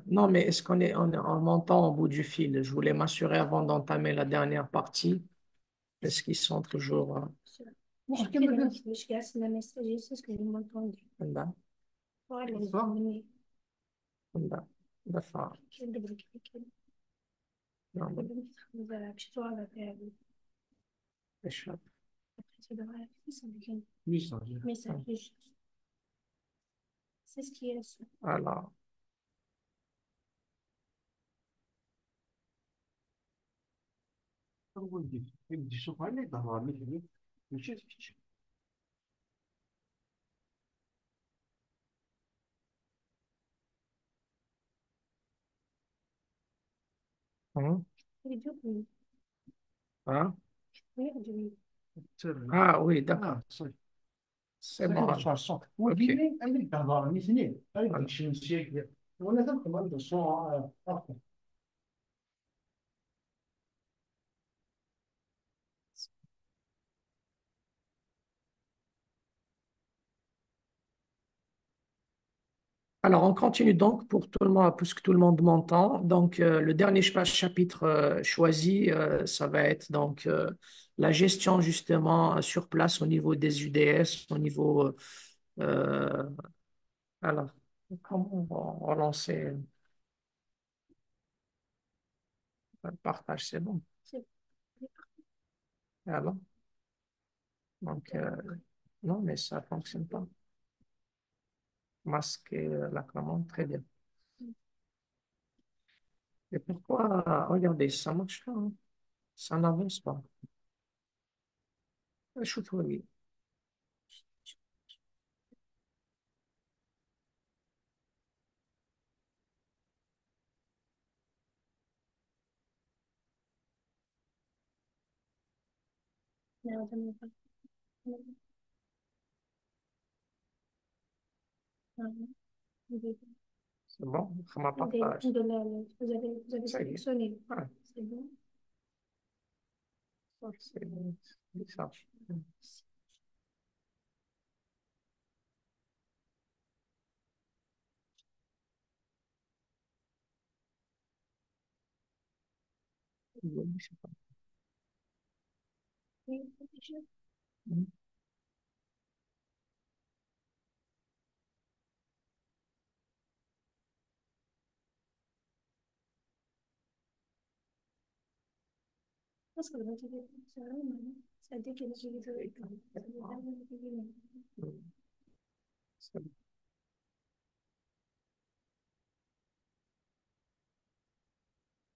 non, mais est-ce on m'entend au bout du fil? Je voulais m'assurer avant d'entamer la dernière partie. Est-ce qu'ils sont toujours... là, là, d'accord. Non, mais je- Alors, hein? Hein? Ah oui, d'accord. C'est bon. Ok. Alors, on continue donc pour tout le monde, puisque tout le monde m'entend. Donc, le dernier chapitre choisi, ça va être donc la gestion justement sur place au niveau des UDS, au niveau. euh, alors, comment on va relancer le partage? C'est bon. Alors, donc, non, mais ça ne fonctionne pas. Masquer la commande, très bien. Et pourquoi, regardez, ça marche pas, hein. Ça n'avance pas. Je trouve. C'est bon, ça m'a partage. Ça y est. Ouais, c'est bizarre. Je sais pas.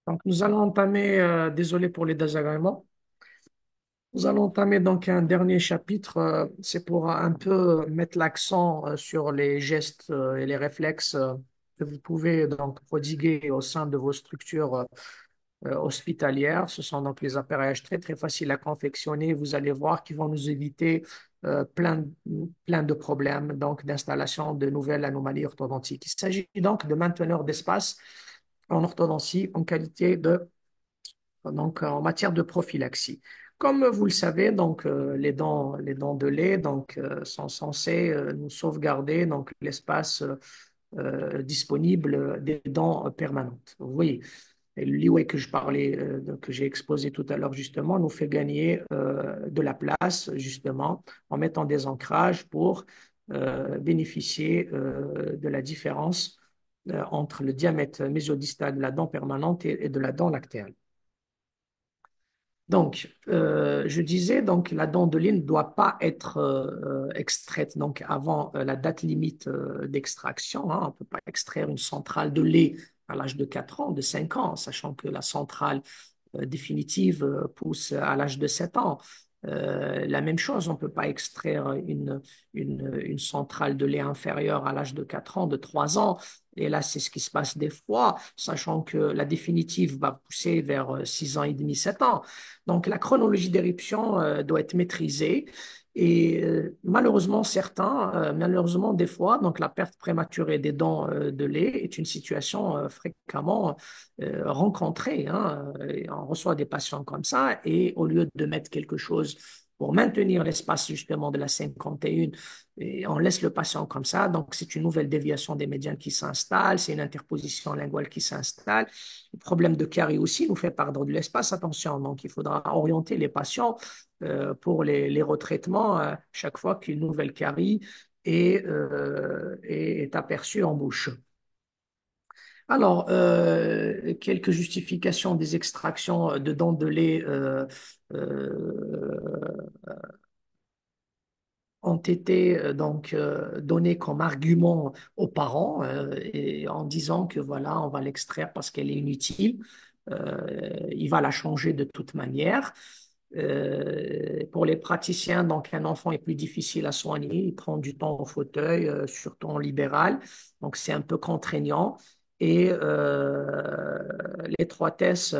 Donc, nous allons entamer, désolé pour les désagréments, nous allons entamer donc un dernier chapitre. C'est pour un peu mettre l'accent sur les gestes et les réflexes que vous pouvez donc prodiguer au sein de vos structures hospitalières. Ce sont donc les appareillages très très faciles à confectionner. Vous allez voir qu'ils vont nous éviter plein de problèmes donc d'installation de nouvelles anomalies orthodontiques. Il s'agit donc de mainteneurs d'espace en orthodontie en qualité de donc en matière de prophylaxie. Comme vous le savez, donc les dents de lait donc sont censées nous sauvegarder donc l'espace disponible des dents permanentes. Vous voyez, et le leeway que je parlais, que j'ai exposé tout à l'heure justement, nous fait gagner de la place justement en mettant des ancrages pour bénéficier de la différence entre le diamètre mésodistal de la dent permanente et de la dent lactéale. Donc, je disais, donc, la dent de lait ne doit pas être extraite donc, avant la date limite d'extraction, hein. On ne peut pas extraire une centrale de lait à l'âge de 4 ans, de 5 ans, sachant que la centrale définitive pousse à l'âge de 7 ans. La même chose, on ne peut pas extraire une centrale de lait inférieure à l'âge de 4 ans, de 3 ans. Et là, c'est ce qui se passe des fois, sachant que la définitive va pousser vers 6 ans et demi, 7 ans. Donc, la chronologie d'éruption doit être maîtrisée. Et malheureusement, malheureusement, des fois, donc la perte prématurée des dents de lait est une situation fréquemment rencontrée, hein. Et on reçoit des patients comme ça, et au lieu de mettre quelque chose pour maintenir l'espace justement de la 51, et on laisse le patient comme ça. Donc, c'est une nouvelle déviation des médians qui s'installe, c'est une interposition linguale qui s'installe. Le problème de carie aussi nous fait perdre de l'espace. Attention, donc il faudra orienter les patients pour les retraitements chaque fois qu'une nouvelle carie est aperçue en bouche. Alors, quelques justifications des extractions de dents de lait ont été données comme argument aux parents et en disant que voilà, on va l'extraire parce qu'elle est inutile. Il va la changer de toute manière. Pour les praticiens, donc un enfant est plus difficile à soigner, il prend du temps au fauteuil, surtout en libéral, donc c'est un peu contraignant. Et l'étroitesse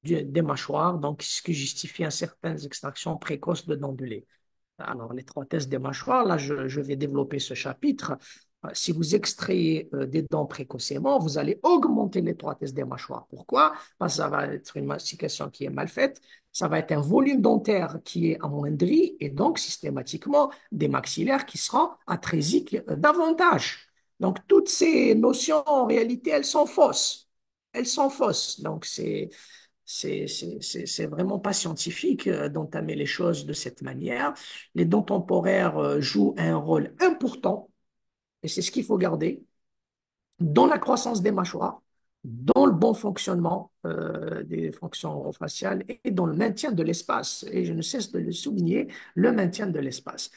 des mâchoires, donc ce qui justifie certaines extractions précoces de dents de lait. Alors, l'étroitesse des mâchoires, là, je vais développer ce chapitre. Si vous extrayez des dents précocement, vous allez augmenter l'étroitesse des mâchoires. Pourquoi? Parce que ça va être une mastication qui est mal faite, ça va être un volume dentaire qui est amoindri et donc systématiquement des maxillaires qui seront atrésiques davantage. Donc, toutes ces notions, en réalité, elles sont fausses. Elles sont fausses. Donc, c'est vraiment pas scientifique d'entamer les choses de cette manière. Les dents temporaires jouent un rôle important, et c'est ce qu'il faut garder, dans la croissance des mâchoires, dans le bon fonctionnement des fonctions orofaciales et dans le maintien de l'espace. Et je ne cesse de le souligner, le maintien de l'espace.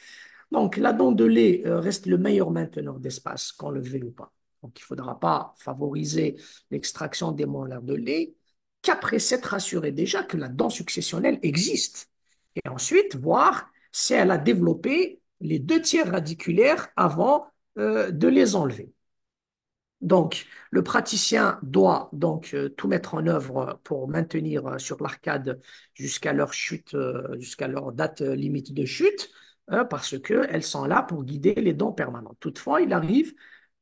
Donc, la dent de lait reste le meilleur mainteneur d'espace, qu'on le veuille ou pas. Donc, il ne faudra pas favoriser l'extraction des molaires de lait qu'après s'être rassuré déjà que la dent successionnelle existe. Et ensuite, voir si elle a développé les 2 tiers radiculaires avant de les enlever. Donc, le praticien doit donc tout mettre en œuvre pour maintenir sur l'arcade jusqu'à leur chute, jusqu'à leur date limite de chute, parce qu'elles sont là pour guider les dents permanentes. Toutefois, il arrive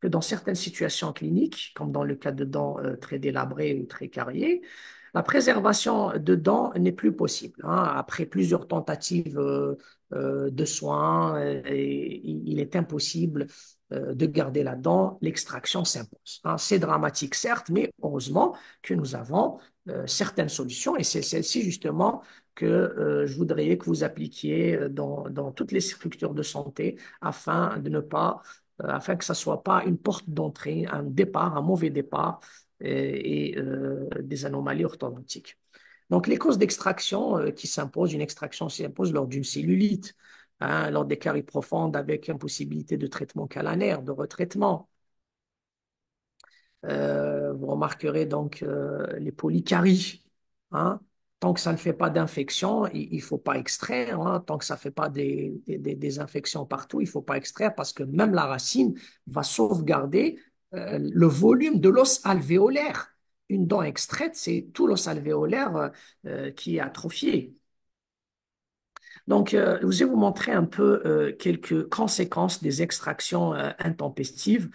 que dans certaines situations cliniques, comme dans le cas de dents très délabrées ou très carriées, la préservation de dents n'est plus possible, hein. Après plusieurs tentatives de soins, il est impossible de garder la dent, l'extraction s'impose, hein. C'est dramatique, certes, mais heureusement que nous avons certaines solutions et c'est celle-ci justement que je voudrais que vous appliquiez dans toutes les structures de santé afin de ne pas, afin que ça ne soit pas une porte d'entrée, un départ, un mauvais départ des anomalies orthodontiques. Donc, les causes d'extraction qui s'imposent, une extraction s'impose lors d'une cellulite, hein, lors des caries profondes avec impossibilité de traitement calanaire, de retraitement. Vous remarquerez donc les polycaries, hein. Tant que ça ne fait pas d'infection, il ne faut pas extraire, hein. Tant que ça ne fait pas des infections partout, il ne faut pas extraire parce que même la racine va sauvegarder le volume de l'os alvéolaire. Une dent extraite, c'est tout l'os alvéolaire qui est atrophié. Donc, je vais vous montrer un peu quelques conséquences des extractions intempestives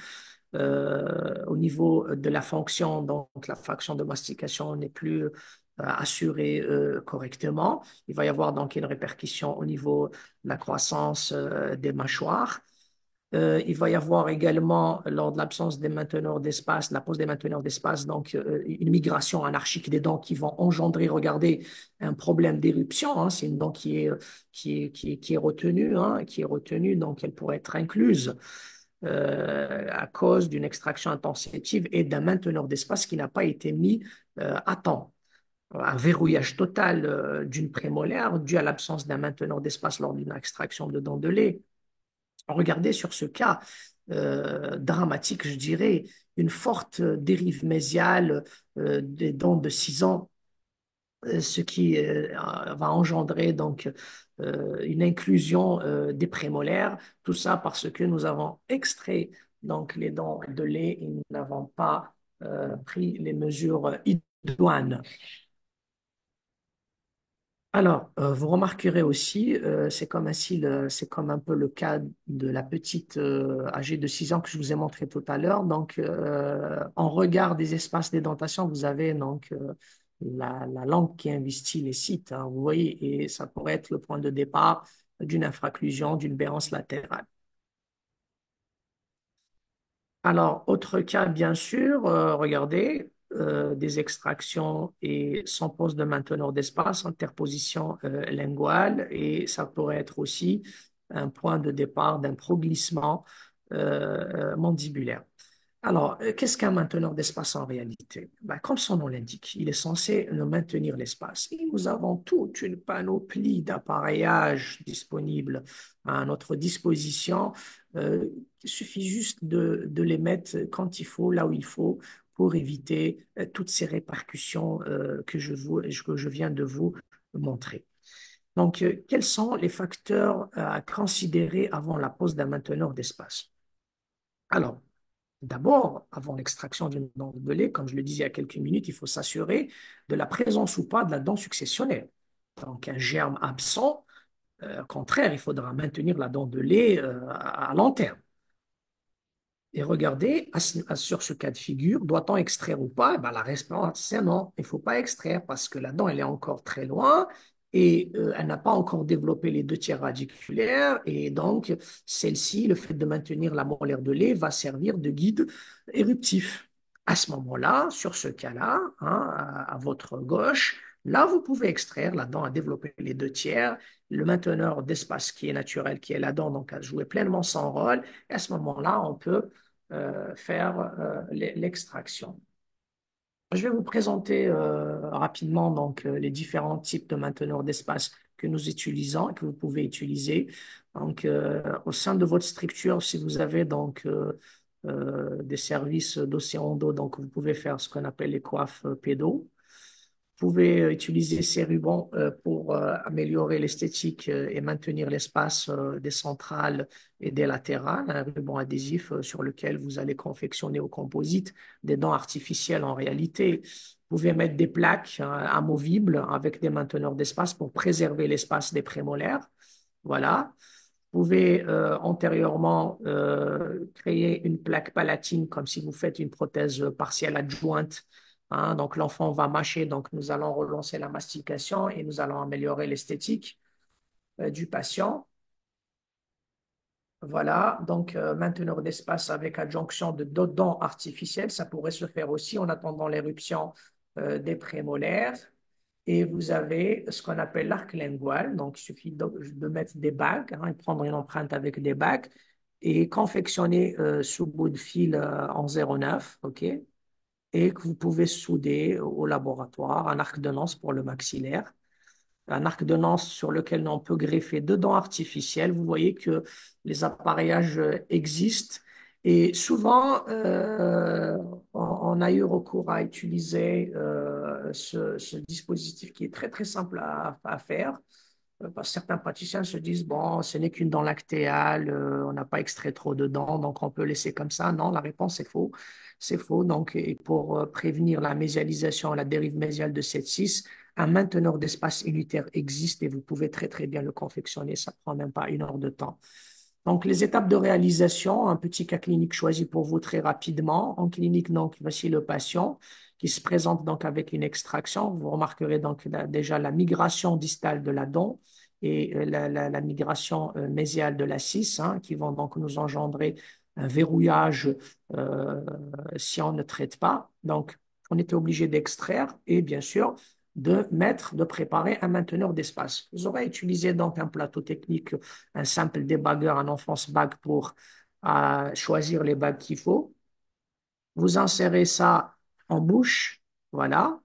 au niveau de la fonction. Donc, la fonction de mastication n'est plus assurée correctement. Il va y avoir donc une répercussion au niveau de la croissance des mâchoires. Il va y avoir également, lors de l'absence des mainteneurs d'espace, la pose des mainteneurs d'espace, donc une migration anarchique des dents qui vont engendrer, regardez, un problème d'éruption. Hein, c'est une dent qui est retenue, hein, qui est retenue, donc elle pourrait être incluse à cause d'une extraction intensive et d'un mainteneur d'espace qui n'a pas été mis à temps. Un verrouillage total d'une prémolaire dû à l'absence d'un mainteneur d'espace lors d'une extraction de dents de lait. Regardez sur ce cas dramatique, je dirais, une forte dérive mésiale des dents de 6 ans, ce qui va engendrer donc une inclusion des prémolaires, tout ça parce que nous avons extrait donc les dents de lait et nous n'avons pas pris les mesures idoines. Alors, vous remarquerez aussi, c'est comme un peu le cas de la petite âgée de 6 ans que je vous ai montré tout à l'heure. Donc, en regard des espaces d'édentation, vous avez donc la langue qui investit les sites, hein, vous voyez, et ça pourrait être le point de départ d'une infraclusion, d'une béance latérale. Alors, autre cas, bien sûr, regardez, des extractions et sans pose de mainteneur d'espace, interposition linguale, et ça pourrait être aussi un point de départ d'un proglissement mandibulaire. Alors, qu'est-ce qu'un mainteneur d'espace en réalité? Ben, comme son nom l'indique, il est censé nous maintenir l'espace. Et nous avons toute une panoplie d'appareillages disponibles à notre disposition. Il suffit juste de les mettre quand il faut, là où il faut, pour éviter toutes ces répercussions que je viens de vous montrer. Donc, quels sont les facteurs à considérer avant la pose d'un mainteneur d'espace? Alors, d'abord, avant l'extraction d'une dent de lait, comme je le disais il y a quelques minutes, il faut s'assurer de la présence ou pas de la dent successionnelle. Donc, un germe absent, au contraire, il faudra maintenir la dent de lait à long terme. Et regardez, sur ce cas de figure, doit-on extraire ou pas? Eh ben, la réponse, c'est non. Il ne faut pas extraire parce que la dent, elle est encore très loin et elle n'a pas encore développé les deux tiers radiculaires. Et donc, celle-ci, le fait de maintenir la molaire de lait, va servir de guide éruptif. À ce moment-là, sur ce cas-là, hein, à votre gauche, là, vous pouvez extraire. La dent a développé les deux tiers. Le mainteneur d'espace qui est naturel, qui est la dent, donc a joué pleinement son rôle. Et à ce moment-là, on peut faire l'extraction. Je vais vous présenter rapidement donc les différents types de mainteneurs d'espace que nous utilisons et que vous pouvez utiliser. Donc, au sein de votre structure, si vous avez donc des services d'océan d'eau, donc vous pouvez faire ce qu'on appelle les coiffes pédo. Vous pouvez utiliser ces rubans pour améliorer l'esthétique et maintenir l'espace des centrales et des latérales. Un ruban adhésif sur lequel vous allez confectionner au composite des dents artificielles en réalité. Vous pouvez mettre des plaques amovibles avec des mainteneurs d'espace pour préserver l'espace des prémolaires. Voilà. Vous pouvez antérieurement créer une plaque palatine comme si vous faites une prothèse partielle adjointe. Hein. Donc l'enfant va mâcher, donc nous allons relancer la mastication et nous allons améliorer l'esthétique du patient. Voilà, donc mainteneur d'espace avec adjonction de deux dents artificielles, ça pourrait se faire aussi en attendant l'éruption des prémolaires. Et vous avez ce qu'on appelle l'arc lingual. Donc, il suffit de mettre des bagues, hein, et prendre une empreinte avec des bagues et confectionner sous bout de fil en 0,9, OK? Et que vous pouvez souder au laboratoire un arc de Nance pour le maxillaire, un arc de Nance sur lequel on peut greffer deux dents artificielles. Vous voyez que les appareillages existent et souvent, on a eu recours à utiliser ce dispositif qui est très, très simple à faire. Parce que certains praticiens se disent, bon, ce n'est qu'une dent lactéale, on n'a pas extrait trop de dents, donc on peut laisser comme ça. Non, la réponse est faux. C'est faux. Donc, et pour prévenir la mésialisation, la dérive mésiale de cette 6, un mainteneur d'espace unitaire existe et vous pouvez très, très bien le confectionner. Ça prend même pas 1 heure de temps. Donc, les étapes de réalisation, un petit cas clinique choisi pour vous très rapidement. En clinique, donc, voici le patient qui se présente donc avec une extraction. Vous remarquerez donc déjà la migration distale de la dent et la migration mésiale de la 6, hein, qui vont donc nous engendrer un verrouillage euh, si on ne traite pas. Donc, on était obligé d'extraire et bien sûr de préparer un mainteneur d'espace. Vous aurez utilisé donc un plateau technique, un simple débugger, un enfonce bague pour choisir les bagues qu'il faut. Vous insérez ça en bouche, voilà.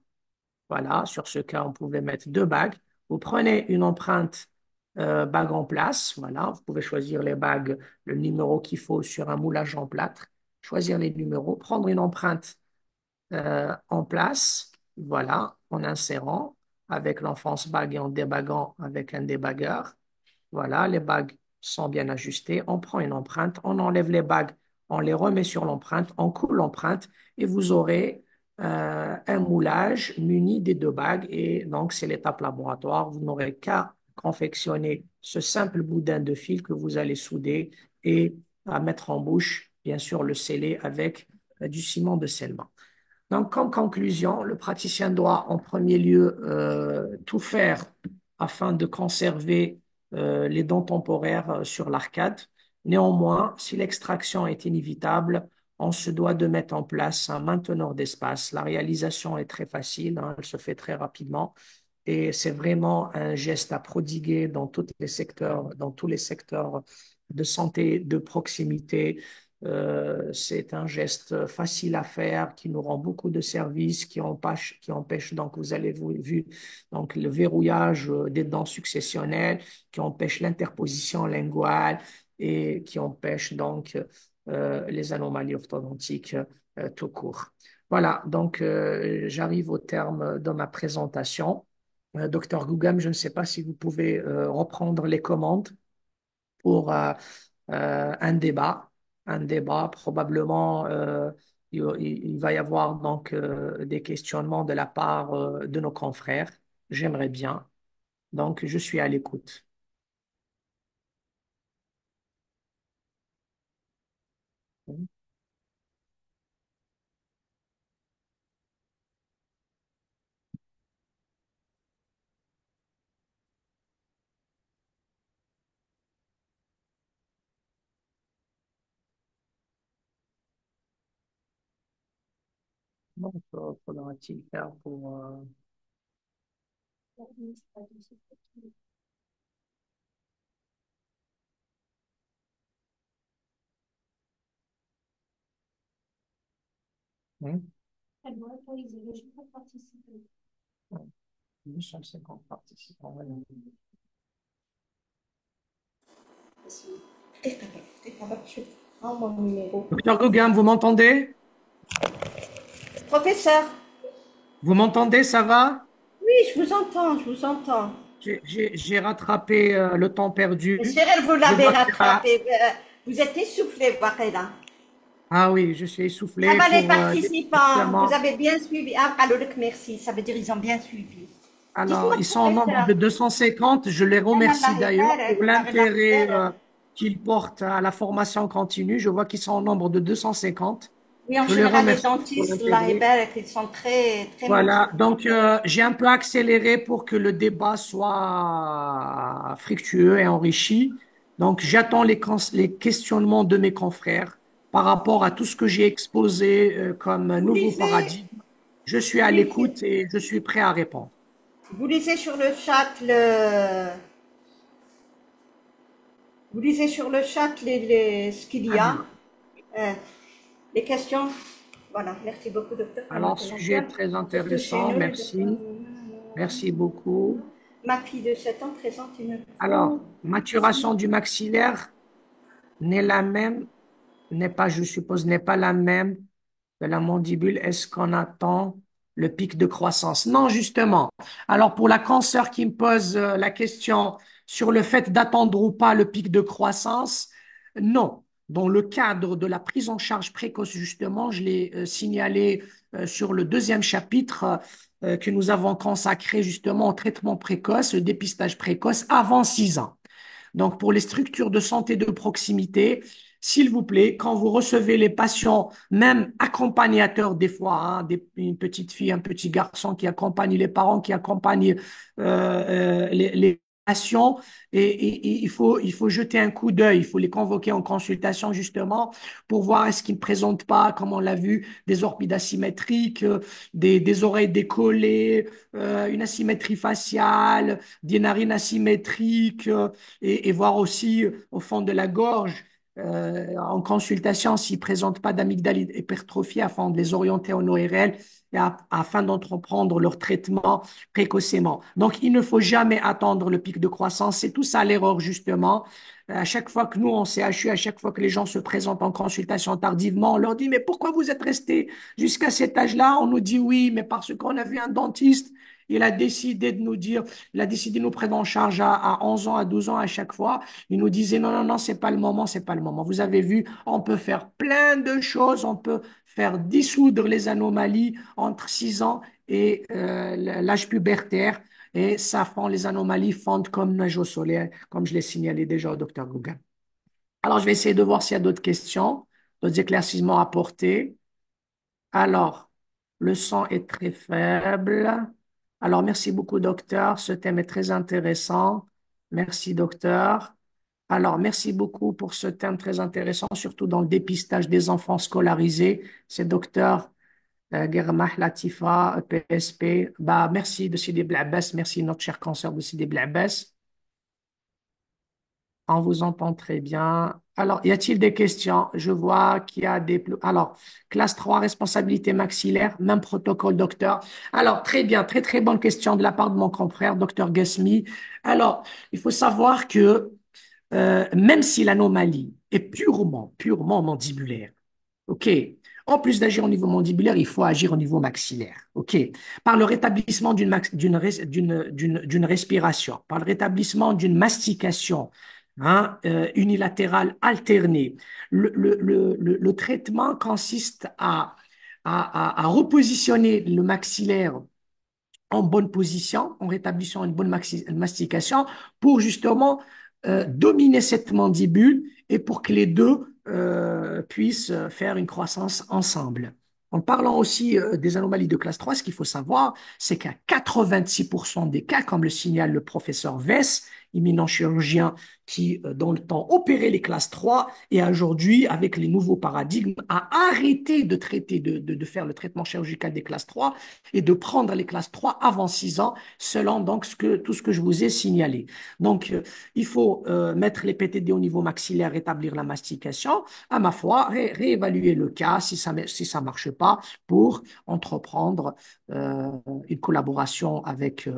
Voilà, sur ce cas, on pouvait mettre deux bagues. Vous prenez une empreinte bague en place. Voilà, vous pouvez choisir les bagues, le numéro qu'il faut sur un moulage en plâtre. Choisir les numéros, prendre une empreinte en place. Voilà, en insérant avec l'enfonce bague et en débaguant avec un débagueur. Voilà, les bagues sont bien ajustées. On prend une empreinte, on enlève les bagues, on les remet sur l'empreinte, on coule l'empreinte et vous aurez un moulage muni des deux bagues. Et donc, c'est l'étape laboratoire. Vous n'aurez qu'à confectionner ce simple boudin de fil que vous allez souder et à mettre en bouche, bien sûr, le sceller avec du ciment de scellement. Donc, comme conclusion, le praticien doit en premier lieu tout faire afin de conserver les dents temporaires sur l'arcade. Néanmoins, si l'extraction est inévitable, on se doit de mettre en place un mainteneur d'espace. La réalisation est très facile, hein, elle se fait très rapidement et c'est vraiment un geste à prodiguer dans tous les secteurs de santé de proximité. C'est un geste facile à faire qui nous rend beaucoup de services, qui empêche donc, vous avez vu, donc le verrouillage des dents successionnelles, qui empêche l'interposition linguale et qui empêche donc les anomalies orthodontiques tout court. Voilà, donc j'arrive au terme de ma présentation. Docteur Gougam, je ne sais pas si vous pouvez reprendre les commandes pour un débat. Un débat, probablement, il va y avoir donc des questionnements de la part de nos confrères. J'aimerais bien. Donc, je suis à l'écoute. Donc, faudra-t-il faire pour... hmm, 250 participants. Voilà. Je prends mon numéro. Docteur Gougam, vous m'entendez? Professeur, Vous m'entendez, ça va? oui, je vous entends, je vous entends. J'ai rattrapé le temps perdu. Mais Cyril, vous Je l'avez dois faire rattrapé. Vous êtes essoufflé, Barrella. Ah oui, je suis Ça essoufflé va les pour participants, vous justement. avez bien suivi. Ah, Kaloulek, merci, ça veut dire ils ont bien suivi. Alors, Dites-moi, ils sont au nombre professeur. de 250. Je les remercie Allah d'ailleurs يبارك pour الله l'intérêt يبارك. qu'ils portent à la formation continue. Je vois qu'ils sont au nombre de 250. Oui, en Je les général, les remercie pour dentistes, Allah l'intérêt. يبارك, ils sont très, très Voilà, motivés. donc j'ai un peu accéléré pour que le débat soit fructueux et enrichi. Donc j'attends les questionnements de mes confrères par rapport à tout ce que j'ai exposé comme Vous nouveau lisez, paradigme. Je suis vous à lisez, l'écoute et je suis prêt à répondre. vous lisez sur le chat vous lisez sur le chat ce qu'il y Très a, bien. euh, les questions. Voilà, merci beaucoup, docteur. Alors, sujet très Surtout chez intéressant, nous, les merci. Merci beaucoup. Ma fille de 7 ans présente une Alors, maturation du maxillaire n'est la même, n'est pas, je suppose, n'est pas la même de la mandibule. Est-ce qu'on attend le pic de croissance? Non, justement. Alors, pour la consoeur qui me pose la question sur le fait d'attendre ou pas le pic de croissance, non. Dans le cadre de la prise en charge précoce, justement, je l'ai signalé sur le deuxième chapitre que nous avons consacré justement au traitement précoce, au dépistage précoce avant 6 ans. Donc, pour les structures de santé de proximité, s'il vous plaît, quand vous recevez les patients, même accompagnateurs des fois, hein, une petite fille, un petit garçon qui accompagne les parents, qui accompagne les et il faut jeter un coup d'œil, il faut les convoquer en consultation justement pour voir est-ce qu'ils ne présentent pas, comme on l'a vu, des orbites asymétriques, des oreilles décollées, une asymétrie faciale, des narines asymétriques et voir aussi au fond de la gorge. En consultation, s'ils ne présentent pas d'amygdale hypertrophiée afin de les orienter en ORL et afin d'entreprendre leur traitement précocement. Donc, il ne faut jamais attendre le pic de croissance. C'est tout ça l'erreur, justement. À chaque fois que nous, on CHU, à chaque fois que les gens se présentent en consultation tardivement, on leur dit, mais pourquoi vous êtes resté jusqu'à cet âge-là? On nous dit oui, mais parce qu'on a vu un dentiste. Il a décidé de nous dire, il a décidé de nous prendre en charge à 11 ans, à 12 ans à chaque fois. Il nous disait, non, non, non, c'est pas le moment, c'est pas le moment. Vous avez vu, on peut faire plein de choses. On peut faire dissoudre les anomalies entre 6 ans et l'âge pubertaire. Et ça fond, les anomalies fondent comme neige au soleil, comme je l'ai signalé déjà au docteur Gouga. Alors, je vais essayer de voir s'il y a d'autres questions, d'autres éclaircissements à apporter. Alors, le son est très faible. Alors, merci beaucoup, docteur. Ce thème est très intéressant. Merci, docteur. Alors, merci beaucoup pour ce thème très intéressant, surtout dans le dépistage des enfants scolarisés. C'est docteur Germah Latifa, PSP. Bah, merci de Sidi Blabès. Merci, notre cher cancer de Sidi Blabès. On vous entend très bien. Alors, y a-t-il des questions? Je vois qu'il y a des... Alors, classe 3, responsabilité maxillaire, même protocole, docteur. Alors, très bien, très, très bonne question de la part de mon confrère, docteur Gasmi. Alors, il faut savoir que même si l'anomalie est purement mandibulaire, OK, en plus d'agir au niveau mandibulaire, il faut agir au niveau maxillaire, OK, par le rétablissement d'une respiration, par le rétablissement d'une mastication, hein, unilatérale alternée. Le traitement consiste à repositionner le maxillaire en bonne position, en rétablissant une bonne mastication, pour justement dominer cette mandibule et pour que les deux puissent faire une croissance ensemble. En parlant aussi des anomalies de classe 3, ce qu'il faut savoir, c'est qu'à 86% des cas, comme le signale le professeur Vess, éminent chirurgien qui, dans le temps, opérait les classes 3 et aujourd'hui, avec les nouveaux paradigmes, a arrêté de traiter, de faire le traitement chirurgical des classes 3 et de prendre les classes 3 avant 6 ans, selon donc tout ce que je vous ai signalé. Donc, il faut mettre les PTD au niveau maxillaire, rétablir la mastication, à ma foi, réévaluer le cas si ça marche pas pour entreprendre une collaboration avec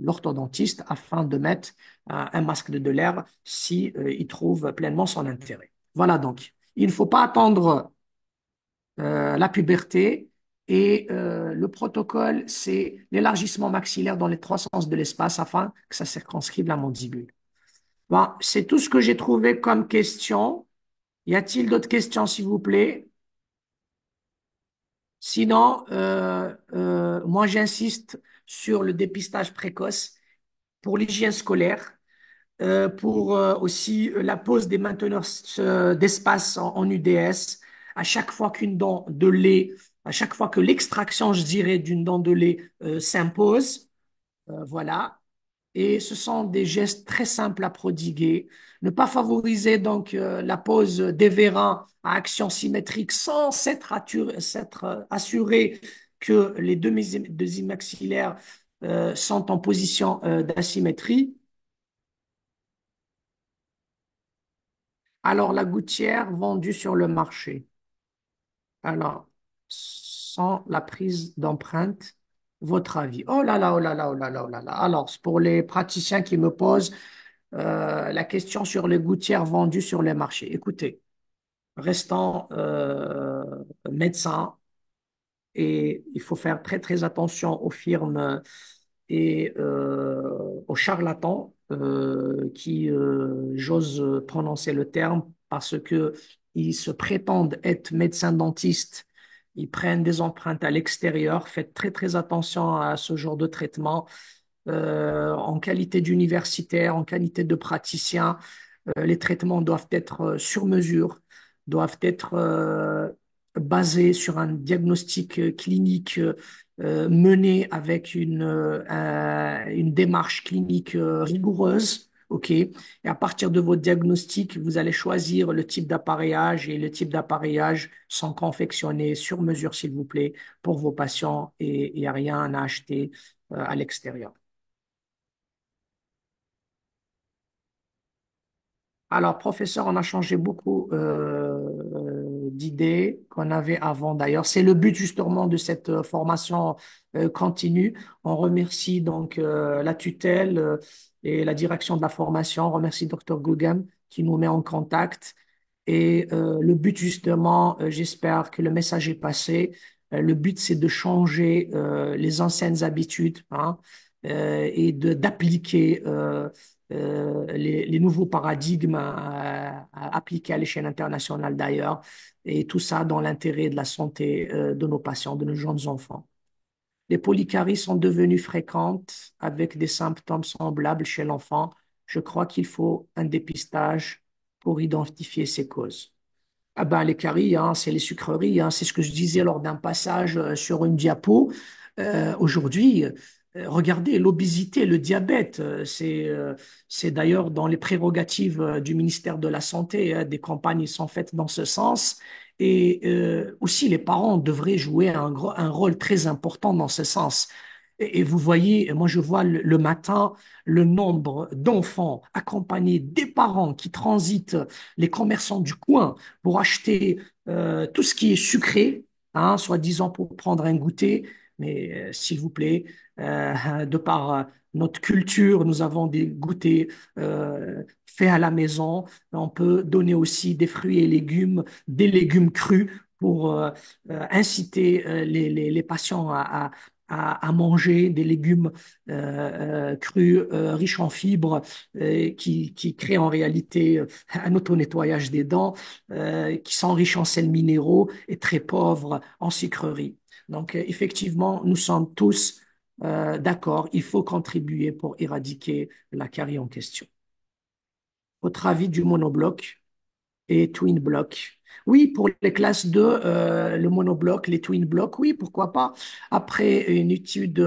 l'orthodontiste afin de mettre un masque de l'air si il trouve pleinement son intérêt. Voilà donc. Il ne faut pas attendre la puberté. Et le protocole, c'est l'élargissement maxillaire dans les trois sens de l'espace afin que ça circonscrive la mandibule. Bon, c'est tout ce que j'ai trouvé comme question. Y a-t-il d'autres questions, s'il vous plaît? Sinon, moi, j'insiste sur le dépistage précoce pour l'hygiène scolaire, pour aussi la pose des mainteneurs d'espace en UDS. À chaque fois qu'une dent de lait, à chaque fois que l'extraction, je dirais, d'une dent de lait s'impose, voilà. Et ce sont des gestes très simples à prodiguer. Ne pas favoriser donc la pose des vérins à action symétrique sans s'être assuré que les deux maxillaires sont en position d'asymétrie. Alors, la gouttière vendue sur le marché. Alors, sans la prise d'empreinte, votre avis. Oh là là, oh là là, oh là là, oh là là. Alors, c'est pour les praticiens qui me posent la question sur les gouttières vendues sur les marchés. Écoutez, restant médecin, et il faut faire très très attention aux firmes et aux charlatans qui, j'ose prononcer le terme, parce que ils se prétendent être médecins dentistes, ils prennent des empreintes à l'extérieur. Faites très très attention à ce genre de traitement. En qualité d'universitaire, en qualité de praticien, les traitements doivent être sur mesure, doivent être basés sur un diagnostic clinique menée avec une démarche clinique rigoureuse. OK? Et à partir de votre diagnostic, vous allez choisir le type d'appareillage et le type d'appareillage sont confectionnés sur mesure, s'il vous plaît, pour vos patients et il n'y a rien à acheter à l'extérieur. Alors, professeur, on a changé beaucoup d'idées qu'on avait avant d'ailleurs. C'est le but justement de cette formation continue. On remercie donc la tutelle et la direction de la formation. On remercie Dr. Gugam qui nous met en contact. Et le but justement, j'espère que le message est passé. Le but, c'est de changer les anciennes habitudes, hein, et d'appliquer les nouveaux paradigmes appliqués à l'échelle internationale d'ailleurs, et tout ça dans l'intérêt de la santé de nos patients, de nos jeunes enfants. Les polycaries sont devenues fréquentes avec des symptômes semblables chez l'enfant. Je crois qu'il faut un dépistage pour identifier ces causes. Ah ben, les caries, hein, c'est les sucreries, hein, c'est ce que je disais lors d'un passage sur une diapo. Aujourd'hui, regardez, l'obésité, le diabète, c'est d'ailleurs dans les prérogatives du ministère de la Santé, hein, des campagnes sont faites dans ce sens. Et aussi, les parents devraient jouer un rôle très important dans ce sens. Et vous voyez, moi je vois le matin le nombre d'enfants accompagnés des parents qui transitent les commerçants du coin pour acheter tout ce qui est sucré, hein, soi-disant pour prendre un goûter. Mais s'il vous plaît, de par notre culture, nous avons des goûters faits à la maison. On peut donner aussi des fruits et légumes, des légumes crus pour inciter les patients à manger des légumes crus, riches en fibres, qui créent en réalité un auto-nettoyage des dents, qui sont riches en sels minéraux et très pauvres en sucreries. Donc, effectivement, nous sommes tous d'accord, il faut contribuer pour éradiquer la carie en question. Votre avis du monobloc et twin block? Oui, pour les classes 2, le monobloc, les twin blocks, oui, pourquoi pas. Après une étude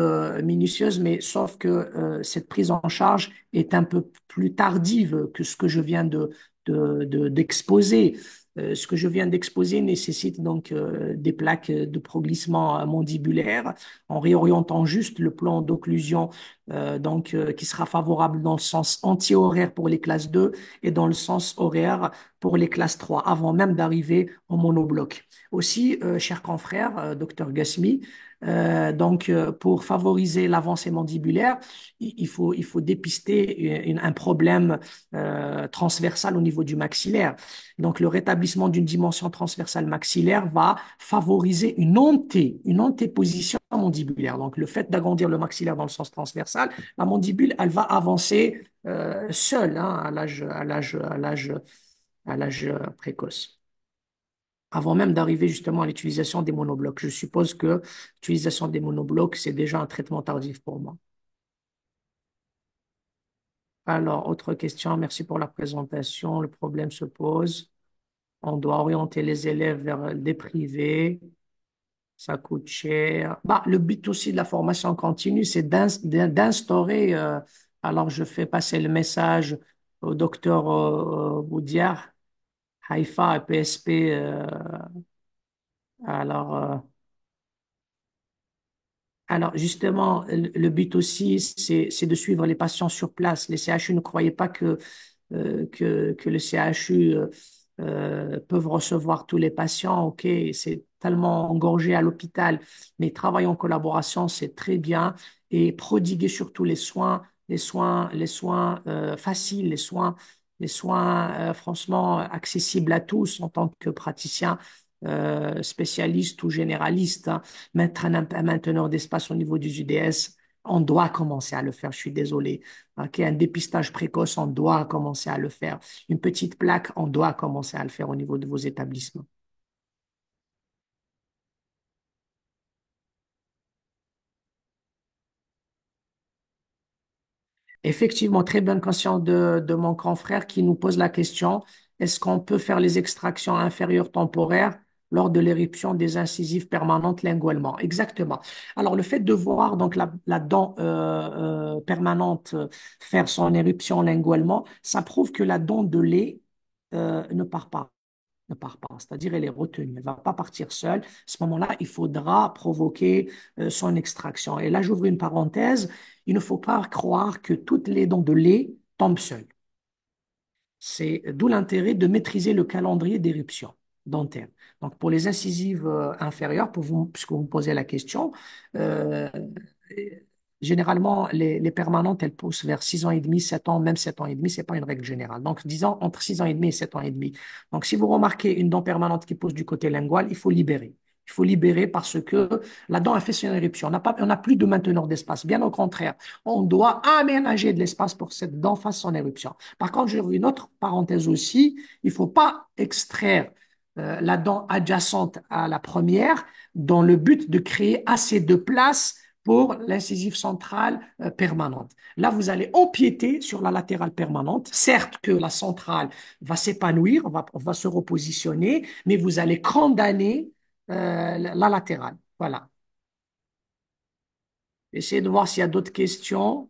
minutieuse, mais sauf que cette prise en charge est un peu plus tardive que ce que je viens d'exposer. Ce que je viens d'exposer nécessite donc des plaques de proglissement mandibulaire en réorientant juste le plan d'occlusion qui sera favorable dans le sens anti-horaire pour les classes 2 et dans le sens horaire pour les classes 3, avant même d'arriver au monobloc. Aussi, cher confrère, docteur Gasmi, pour favoriser l'avancée mandibulaire, il faut dépister un problème transversal au niveau du maxillaire. Donc, le rétablissement d'une dimension transversale maxillaire va favoriser une antéposition mandibulaire. Donc, le fait d'agrandir le maxillaire dans le sens transversal, la mandibule, elle va avancer seule, hein, à l'âge précoce, avant même d'arriver justement à l'utilisation des monoblocs. Je suppose que l'utilisation des monoblocs, c'est déjà un traitement tardif pour moi. Alors, autre question, merci pour la présentation. Le problème se pose. On doit orienter les élèves vers des privés. Ça coûte cher. Bah, le but aussi de la formation continue, c'est d'instaurer, alors je fais passer le message au docteur Boudiar, Haïfa et PSP. Alors, euh, alors, justement, le but aussi, c'est de suivre les patients sur place. Les CHU ne croyaient pas que le CHU peuvent recevoir tous les patients. OK, c'est tellement engorgé à l'hôpital, mais travailler en collaboration, c'est très bien. Et prodiguer surtout les soins faciles, les soins franchement accessibles à tous en tant que praticien. Spécialiste ou généraliste, hein. Mettre un mainteneur d'espace au niveau du UDS, on doit commencer à le faire, je suis désolé. Ok, un dépistage précoce, on doit commencer à le faire. Une petite plaque, on doit commencer à le faire au niveau de vos établissements. Effectivement, très bonne conscience de mon confrère qui nous pose la question, est-ce qu'on peut faire les extractions inférieures temporaires? lors de l'éruption des incisives permanentes lingualement. Exactement. Alors, le fait de voir donc la dent permanente faire son éruption lingualement, ça prouve que la dent de lait ne part pas. Ne part pas, c'est-à-dire elle est retenue, elle ne va pas partir seule. À ce moment-là, il faudra provoquer son extraction. Et là, j'ouvre une parenthèse, il ne faut pas croire que toutes les dents de lait tombent seules. C'est d'où l'intérêt de maîtriser le calendrier d'éruption dentaire. Donc, pour les incisives inférieures, puisque vous me posez la question, euh, généralement, les permanentes, elles poussent vers 6 ans et demi, 7 ans, même 7 ans et demi, c'est pas une règle générale. Donc, disons entre 6 ans et demi et 7 ans et demi. Donc, si vous remarquez une dent permanente qui pousse du côté lingual, il faut libérer. Il faut libérer parce que la dent a fait son éruption. On n'a plus de mainteneur d'espace. Bien au contraire, on doit aménager de l'espace pour que cette dent fasse son éruption. Par contre, j'ai une autre parenthèse aussi. Il ne faut pas extraire la dent adjacente à la première dans le but de créer assez de place pour l'incisive centrale permanente. Là, vous allez empiéter sur la latérale permanente. Certes que la centrale va s'épanouir, on va se repositionner, mais vous allez condamner la latérale. Voilà. Essayez de voir s'il y a d'autres questions.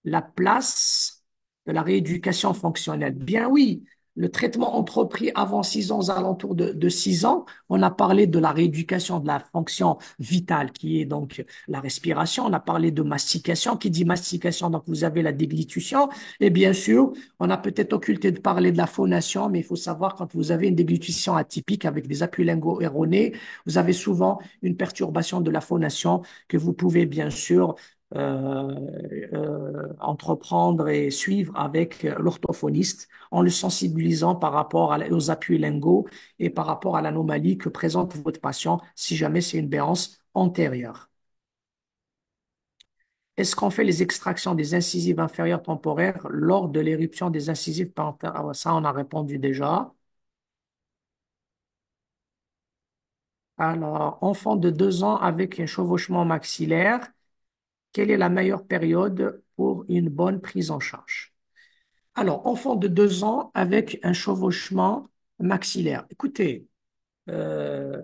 La place de la rééducation fonctionnelle. Bien oui, le traitement entrepris avant 6 ans, aux alentours de 6 ans, on a parlé de la rééducation de la fonction vitale, qui est donc la respiration. On a parlé de mastication. Qui dit mastication, donc vous avez la déglutition. Et bien sûr, on a peut-être occulté de parler de la phonation, mais il faut savoir, quand vous avez une déglutition atypique avec des appuis linguaux erronés, vous avez souvent une perturbation de la phonation que vous pouvez bien sûr entreprendre et suivre avec l'orthophoniste en le sensibilisant par rapport aux appuis linguaux et par rapport à l'anomalie que présente votre patient si jamais c'est une béance antérieure. Est-ce qu'on fait les extractions des incisives inférieures temporaires lors de l'éruption des incisives parentales? Ah, ça, on a répondu déjà. Alors, enfant de 2 ans avec un chevauchement maxillaire, quelle est la meilleure période pour une bonne prise en charge? Alors, enfant de 2 ans avec un chevauchement maxillaire. Écoutez, euh,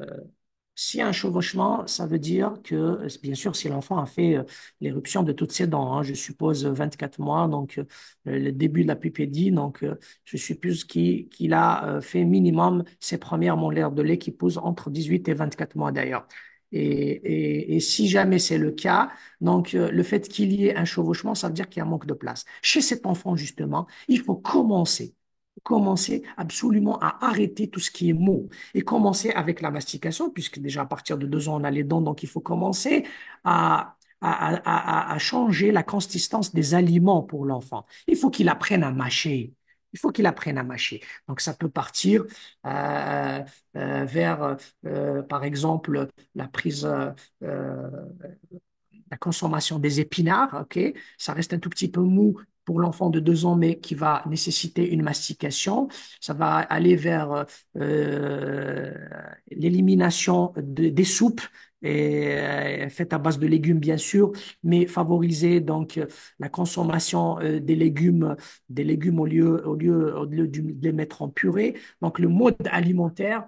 s'il y a un chevauchement, ça veut dire que, bien sûr, si l'enfant a fait l'éruption de toutes ses dents, hein, je suppose 24 mois, donc le début de la pupédie, donc je suppose qu'il a fait minimum ses premières molaires de lait qui posent entre 18 et 24 mois d'ailleurs. Et si jamais c'est le cas, donc le fait qu'il y ait un chevauchement, ça veut dire qu'il y a un manque de place. Chez cet enfant, justement, il faut commencer absolument à arrêter tout ce qui est mot et commencer avec la mastication, puisque déjà à partir de 2 ans, on a les dents, donc il faut commencer à changer la consistance des aliments pour l'enfant. Il faut qu'il apprenne à mâcher. Il faut qu'il apprenne à mâcher. Donc, ça peut partir vers, par exemple, la prise, la consommation des épinards, ok? Ça reste un tout petit peu mou pour l'enfant de 2 ans, mais qui va nécessiter une mastication. Ça va aller vers euh, l'élimination des soupes et, faites à base de légumes, bien sûr, mais favoriser donc la consommation des légumes au lieu de les mettre en purée. Donc, le mode alimentaire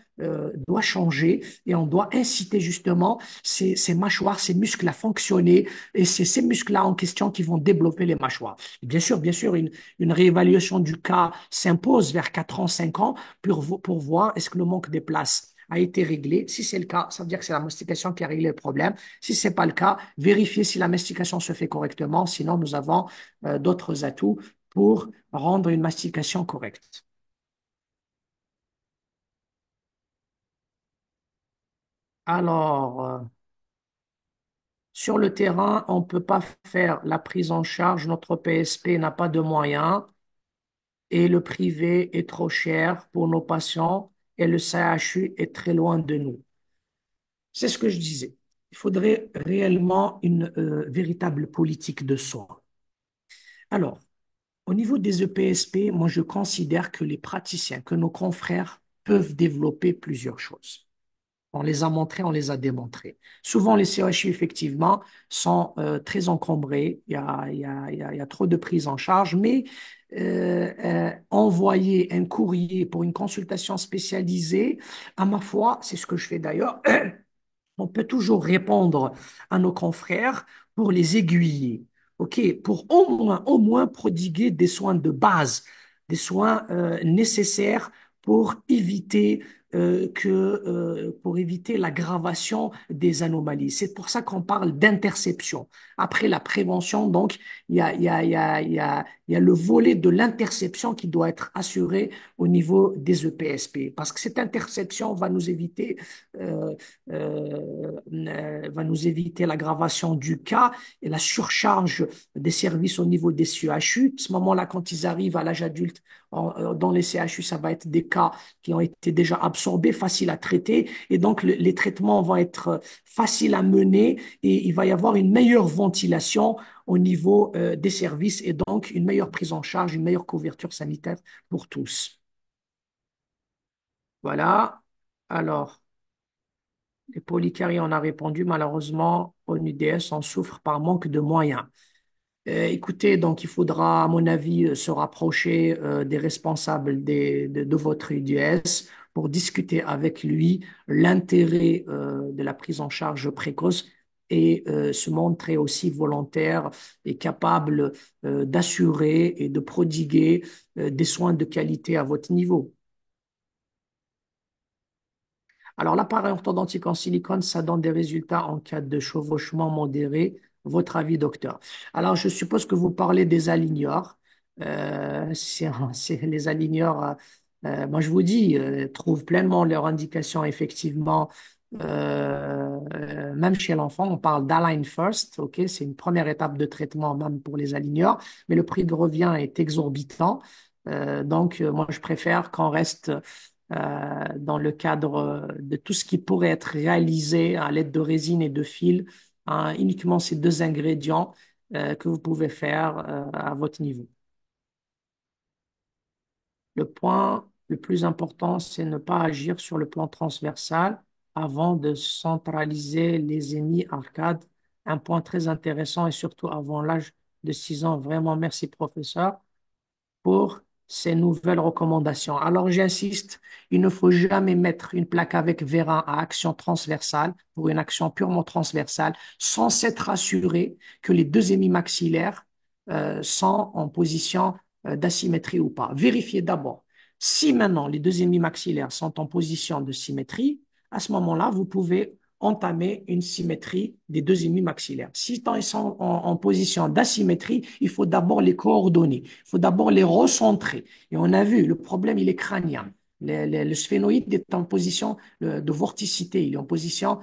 doit changer et on doit inciter justement ces mâchoires, ces muscles à fonctionner et c'est ces muscles-là en question qui vont développer les mâchoires. Et bien sûr, une réévaluation du cas s'impose vers 4 ans, 5 ans pour voir est-ce que le manque de place a été réglé. Si c'est le cas, ça veut dire que c'est la mastication qui a réglé le problème. Si c'est pas le cas, vérifiez si la mastication se fait correctement. Sinon, nous avons d'autres atouts pour rendre une mastication correcte. Alors, sur le terrain, on ne peut pas faire la prise en charge. Notre PSP n'a pas de moyens et le privé est trop cher pour nos patients et le CHU est très loin de nous. C'est ce que je disais. Il faudrait réellement une véritable politique de soins. Alors, au niveau des EPSP, moi je considère que les praticiens, que nos confrères peuvent développer plusieurs choses. On les a montrés, on les a démontrés. Souvent, les CHU, effectivement, sont très encombrés. Il y a trop de prise en charge, mais envoyer un courrier pour une consultation spécialisée, à ma foi, c'est ce que je fais d'ailleurs, on peut toujours répondre à nos confrères pour les aiguiller, OK, pour au moins prodiguer des soins de base, des soins nécessaires pour éviter pour éviter l'aggravation des anomalies. C'est pour ça qu'on parle d'interception. Après la prévention, donc, il y a le volet de l'interception qui doit être assuré au niveau des EPSP, parce que cette interception euh, va nous éviter l'aggravation du cas et la surcharge des services au niveau des CHU. À ce moment-là, quand ils arrivent à l'âge adulte, dans les CHU, ça va être des cas qui ont été déjà absorbés, faciles à traiter, et donc les traitements vont être faciles à mener et il va y avoir une meilleure ventilation au niveau des services et donc une meilleure prise en charge, une meilleure couverture sanitaire pour tous. Voilà. Alors, les polycaries, on a répondu, malheureusement, au UDS, on souffre par manque de moyens. Écoutez, donc il faudra, à mon avis, se rapprocher des responsables de votre UDS pour discuter avec lui l'intérêt de la prise en charge précoce et se montrer aussi volontaire et capable d'assurer et de prodiguer des soins de qualité à votre niveau. Alors, l'appareil orthodontique en silicone, ça donne des résultats en cas de chevauchement modéré. Votre avis, docteur? Alors, je suppose que vous parlez des aligneurs. Les aligneurs, moi je vous dis, trouvent pleinement leur indication effectivement, même chez l'enfant. On parle d'Align First, ok? C'est une première étape de traitement même pour les aligneurs, mais le prix de revient est exorbitant. Donc, moi je préfère qu'on reste dans le cadre de tout ce qui pourrait être réalisé à l'aide de résine et de fil, hein, uniquement ces deux ingrédients que vous pouvez faire à votre niveau. Le point le plus important, c'est ne pas agir sur le plan transversal avant de centraliser les émis arcades. Un point très intéressant et surtout avant l'âge de 6 ans. Vraiment, merci, professeur, pour ces nouvelles recommandations. Alors, j'insiste, il ne faut jamais mettre une plaque avec vérin à action transversale pour une action purement transversale sans s'être assuré que les deux émis maxillaires sont en position d'asymétrie ou pas. Vérifiez d'abord. Si maintenant les deux émis maxillaires sont en position de symétrie, à ce moment-là, vous pouvez entamer une symétrie des deux émis maxillaires. Si ils sont en position d'asymétrie, il faut d'abord les coordonner, il faut d'abord les recentrer. Et on a vu, le problème, il est crânien. Le sphénoïde est en position de vorticité, il est en position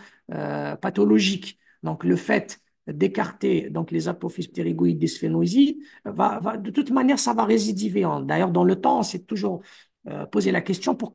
pathologique. Donc, le fait d'écarter donc les apophyses ptérygoïdes des sphénoïdes, de toute manière, ça va récidiver. D'ailleurs, dans le temps, on s'est toujours posé la question pour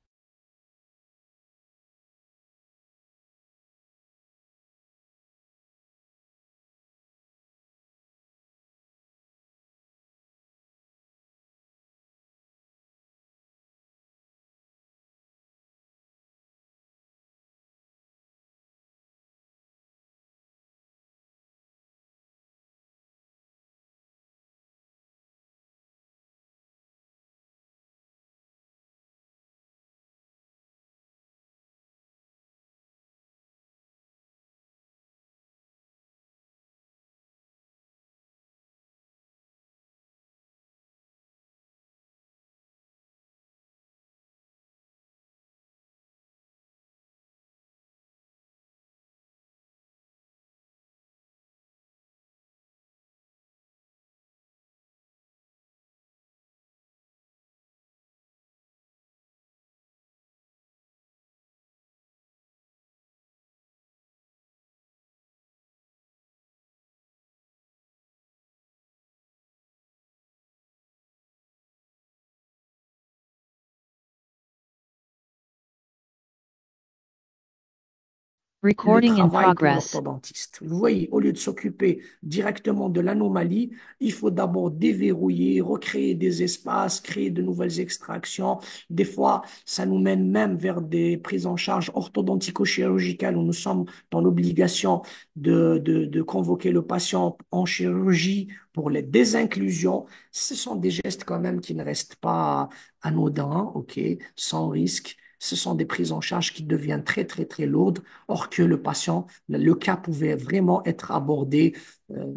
le Recording in travail pour progress. l'orthodontiste. Vous voyez, au lieu de s'occuper directement de l'anomalie, il faut d'abord déverrouiller, recréer des espaces, créer de nouvelles extractions. Des fois, ça nous mène même vers des prises en charge orthodontico-chirurgicales où nous sommes dans l'obligation de convoquer le patient en chirurgie pour les désinclusions. Ce sont des gestes quand même qui ne restent pas anodins, ok, sans risque. Ce sont des prises en charge qui deviennent très, très, très lourdes, or que le patient, le cas pouvait vraiment être abordé euh,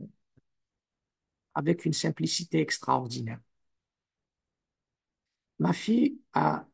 avec une simplicité extraordinaire. Ma fille a